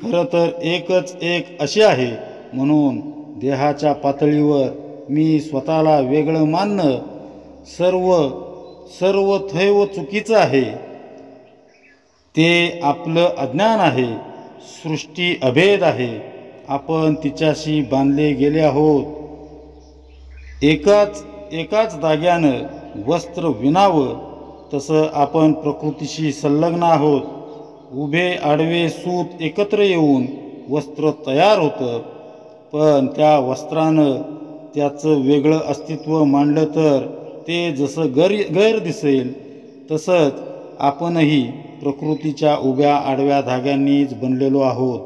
A: खरं तर एकच एक अशी आहे. म्हणून देहाच्या पातळीवर मी स्वतःला वेगळं मानणं सर्वथैव चुकीचं आहे. ते आपलं अज्ञान आहे. सृष्टी अभेद आहे. आपण तिच्याशी बांधले गेले आहोत. एकाच धाग्यानं वस्त्र विणावं तसं आपण प्रकृतीशी संलग्न आहोत. उभे आडवे सूत एकत्र येऊन वस्त्र तयार होतं, पण त्या वस्त्रानं त्याचं वेगळं अस्तित्व मांडलं तर ते जसं गैर दिसेल तसंच आपणही प्रकृतीच्या उभ्या आडव्या धाग्यांनीच बनलेलो आहोत.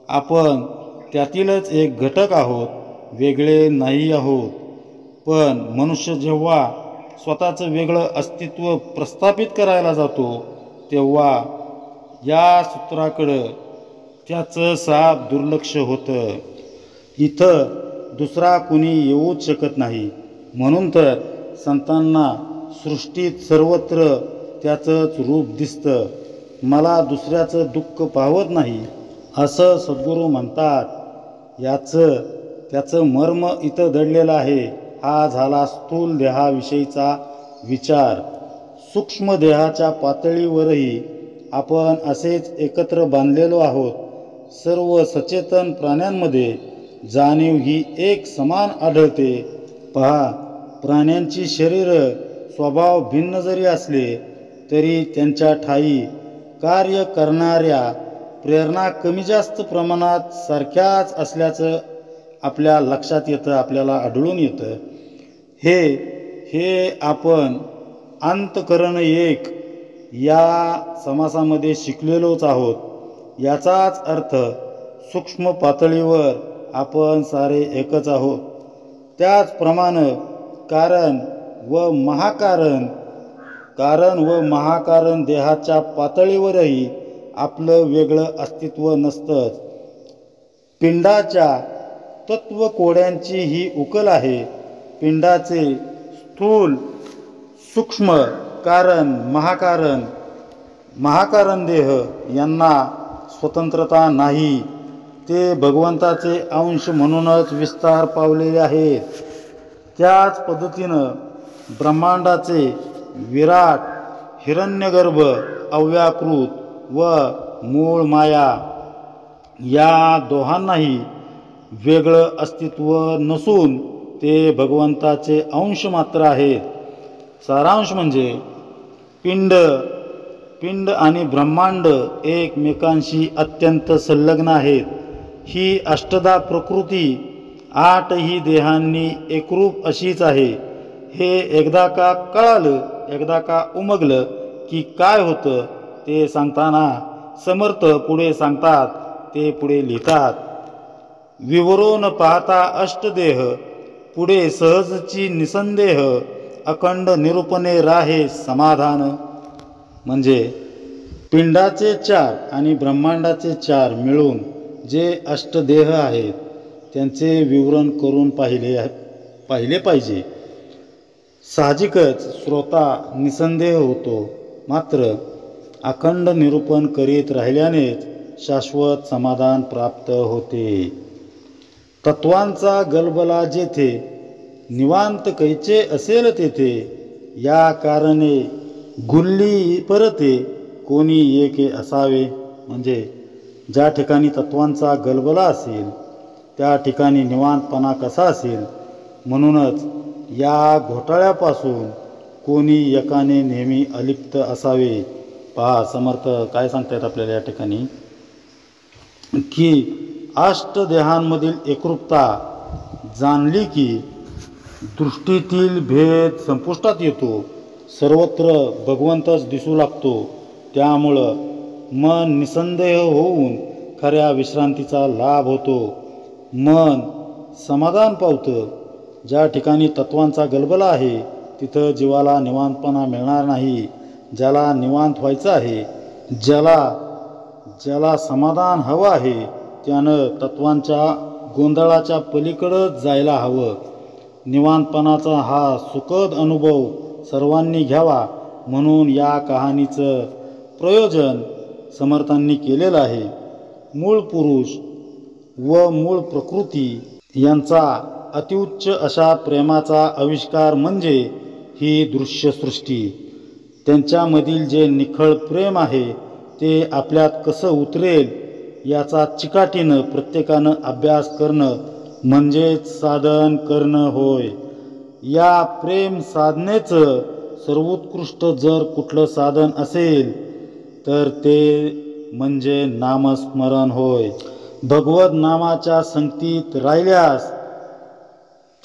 A: आपण त्यातीलच एक घटक आहोत, वेगळे नाही आहोत. पण मनुष्य जेव्हा स्वतःचं वेगळं अस्तित्व प्रस्थापित करायला जातो तेव्हा या सूत्राकडं त्याचं साफ दुर्लक्ष होतं. इथं दुसरा कुणी येऊच शकत नाही. म्हणून तर संतांना सृष्टीत सर्वत्र त्याचंच रूप दिसतं. मला दुसऱ्याचं दुःख पाहवत नाही असं सद्गुरू म्हणतात. त्याचं मर्म इथं दडलेलं आहे. हा झाला स्थूल देहाविषयीचा विचार. सूक्ष्म देहाच्या पातळीवरही आपण असेच एकत्र बांधलेलो आहोत. सर्व सचेतन प्राण्यांमध्ये जाणीव ही एक समान आढळते. पहा, प्राण्यांची शरीरं स्वभाव भिन्न जरी असले तरी त्यांच्या ठायी कार्य करणाऱ्या प्रेरणा कमी जास्त प्रमाणात सारख्याच असल्याचं आपल्या लक्षात येतं, आपल्याला आढळून येतं. हे आपण अंतकरण एक या समासामध्ये शिकलेलोच आहोत. याचाच अर्थ सूक्ष्म पातळीवर आपण सारे एकच आहोत. त्याचप्रमाणे कारण व महाकारण देहाच्या पातळीवरही आपलं वेगळं अस्तित्व नसतंच. पिंडाच्या तत्वकोड्यांची ही उकल आहे. पिंडाचे स्थूल, सूक्ष्म कारण, महाकारण देह यांना स्वतंत्रता नाही. ते भगवंताचे अंश म्हणूनच विस्तार पावलेले आहेत. त्याच पद्धतीनं ब्रह्मांडाचे विराट, हिरण्यगर्भ, अव्याकृत व मूळ माया या दोहांनाही वेगळं अस्तित्व नसून ते भगवंताचे अंश मात्र आहेत. सारांश म्हणजे पिंड आणि ब्रह्मांड एकमेकांशी अत्यंत संलग्न आहेत. ही अष्टधा प्रकृती 8ही देहांनी एकरूप अशीच आहे. हे एकदा का कळालं, एकदा का उमगलं की काय होतं ते सांगताना समर्थ पुढे सांगतात, ते पुढे लिहितात. विवरून पाहता अष्टदेह पुढे सहजची निसंदेह अखंड निरूपणे राहे समाधान. म्हणजे पिंडाचे 4 आणि ब्रह्मांडाचे 4 मिळून जे अष्टदेह आहेत त्यांचे विवरण करून पाहिले पाहिजे. साहजिकच श्रोता निसंदेह होतो. मात्र अखंड निरूपण करीत राहिल्यानेच शाश्वत समाधान प्राप्त होते. तत्वांचा गलबला जेथे निवांत कैचे असेल तेथे या कारणे गुल्ली परते कोणी एके असावे. म्हणजे ज्या ठिकाणी तत्वांचा गलबला असेल त्या ठिकाणी निवांतपणा कसा असेल. म्हणूनच या घोटाळ्यापासून कोणी एकाने नेहमी अलिप्त असावे. पहा समर्थ काय सांगतायत आपल्याला या ठिकाणी की अष्टदेहांमधील एकरूपता जाणली की दृष्टीतील भेद संपुष्टात येतो. सर्वत्र भगवंतच दिसू लागतो. त्यामुळं मन निसंदेह होऊन खऱ्या विश्रांतीचा लाभ होतो. मन समाधान पावतं. ज्या ठिकाणी तत्वांचा गलबला आहे तिथं जीवाला निवांतपणा मिळणार नाही. ज्याला निवांत व्हायचं आहे, ज्याला समाधान हवं आहे त्यानं तत्वांच्या गोंधळाच्या पलीकडं जायला हवं. निवांतपणाचा हा सुखद अनुभव सर्वांनी घ्यावा म्हणून या कहाणीचं प्रयोजन समर्थांनी केलेलं आहे. मूळ पुरुष व मूळ प्रकृती यांचा अतिउच्च अशा प्रेमाचा आविष्कार म्हणजे ही दृश्यसृष्टी. त्यांच्यामधील जे निखळ प्रेम आहे ते आपल्यात कसं उतरेल याचा चिकाटीनं प्रत्येकानं अभ्यास करणं म्हणजेच साधन करणं होय. या प्रेम साधनेचं सर्वोत्कृष्ट जर कुठलं साधन असेल तर ते म्हणजे नामस्मरण होय. भगवत नामाच्या संगतीत राहिल्यास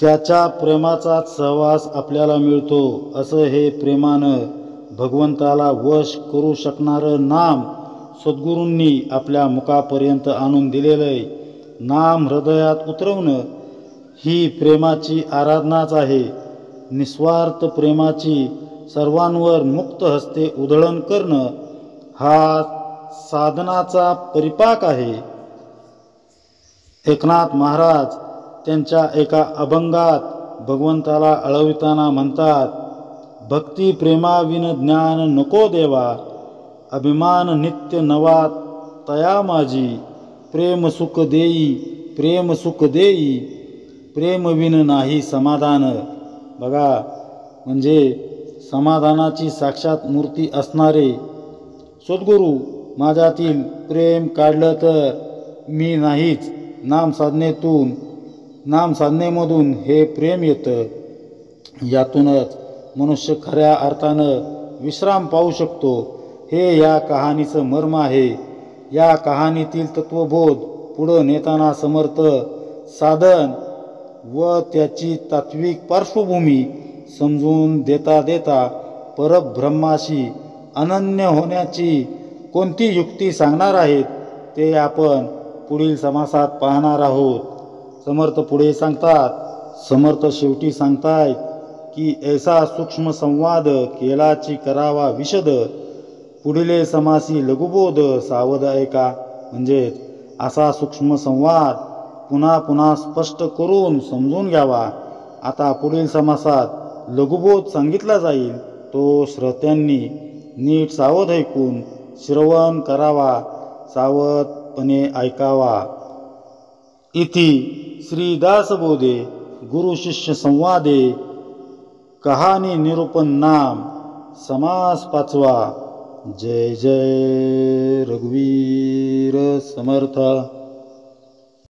A: त्याच्या प्रेमाचाच सहवास आपल्याला मिळतो. असं हे प्रेमानं भगवंताला वश करू शकणारं नाम सद्गुरूंनी आपल्या मुखापर्यंत आणून दिलेलं नाम हृदयात उतरवणं ही प्रेमाची आराधनाच आहे. निस्वार्थ प्रेमाची सर्वांवर मुक्त हस्ते उधळण करणं हा साधनाचा परिपाक आहे. एकनाथ महाराज त्यांच्या एका अभंगात भगवंताला आळविताना म्हणतात, भक्ती प्रेमाविन ज्ञान नको देवा, अभिमान नित्य नवा तया माझी, प्रेम सुख देई प्रेम सुख देई, प्रेमविन नाही समाधान. बघा, म्हणजे समाधानाची साक्षात मूर्ती असणारे सद्गुरू माझ्यातील प्रेम काढलं तर मी नाहीच. नाम साधनेमधून हे प्रेम येतं. यातूनच मनुष्य खऱ्या अर्थानं विश्राम पाहू शकतो. हे या कहाणीचं मर्म आहे. या कहाणीतील तत्वबोध पुढं नेताना समर्थ साधन व त्याची तात्विक पार्श्वभूमी समजून देता देता परब्रह्माशी अनन्य होण्याची कोणती युक्ती सांगणार आहेत ते आपण पुढील समासात पाहणार आहोत. समर्थ पुढे सांगतात, समर्थ शेवटी सांगतायत की ऐसा सूक्ष्म संवाद केलाची करावा विशद, पुढीले समासी लघुबोध सावध ऐका. म्हणजेच असा सूक्ष्म संवाद पुन्हा पुन्हा स्पष्ट करून समजून घ्यावा. आता पुढील समासात लघुबोध सांगितला जाईल, तो श्रोत्यांनी नीट सावध ऐकून श्रवण करावा, सावधपणे ऐकावा. इति श्री दासबोधे गुरु शिष्य संवादे कहाणी निरूपण नाम समास 5वा. जय जय रघुवीर समर्थ.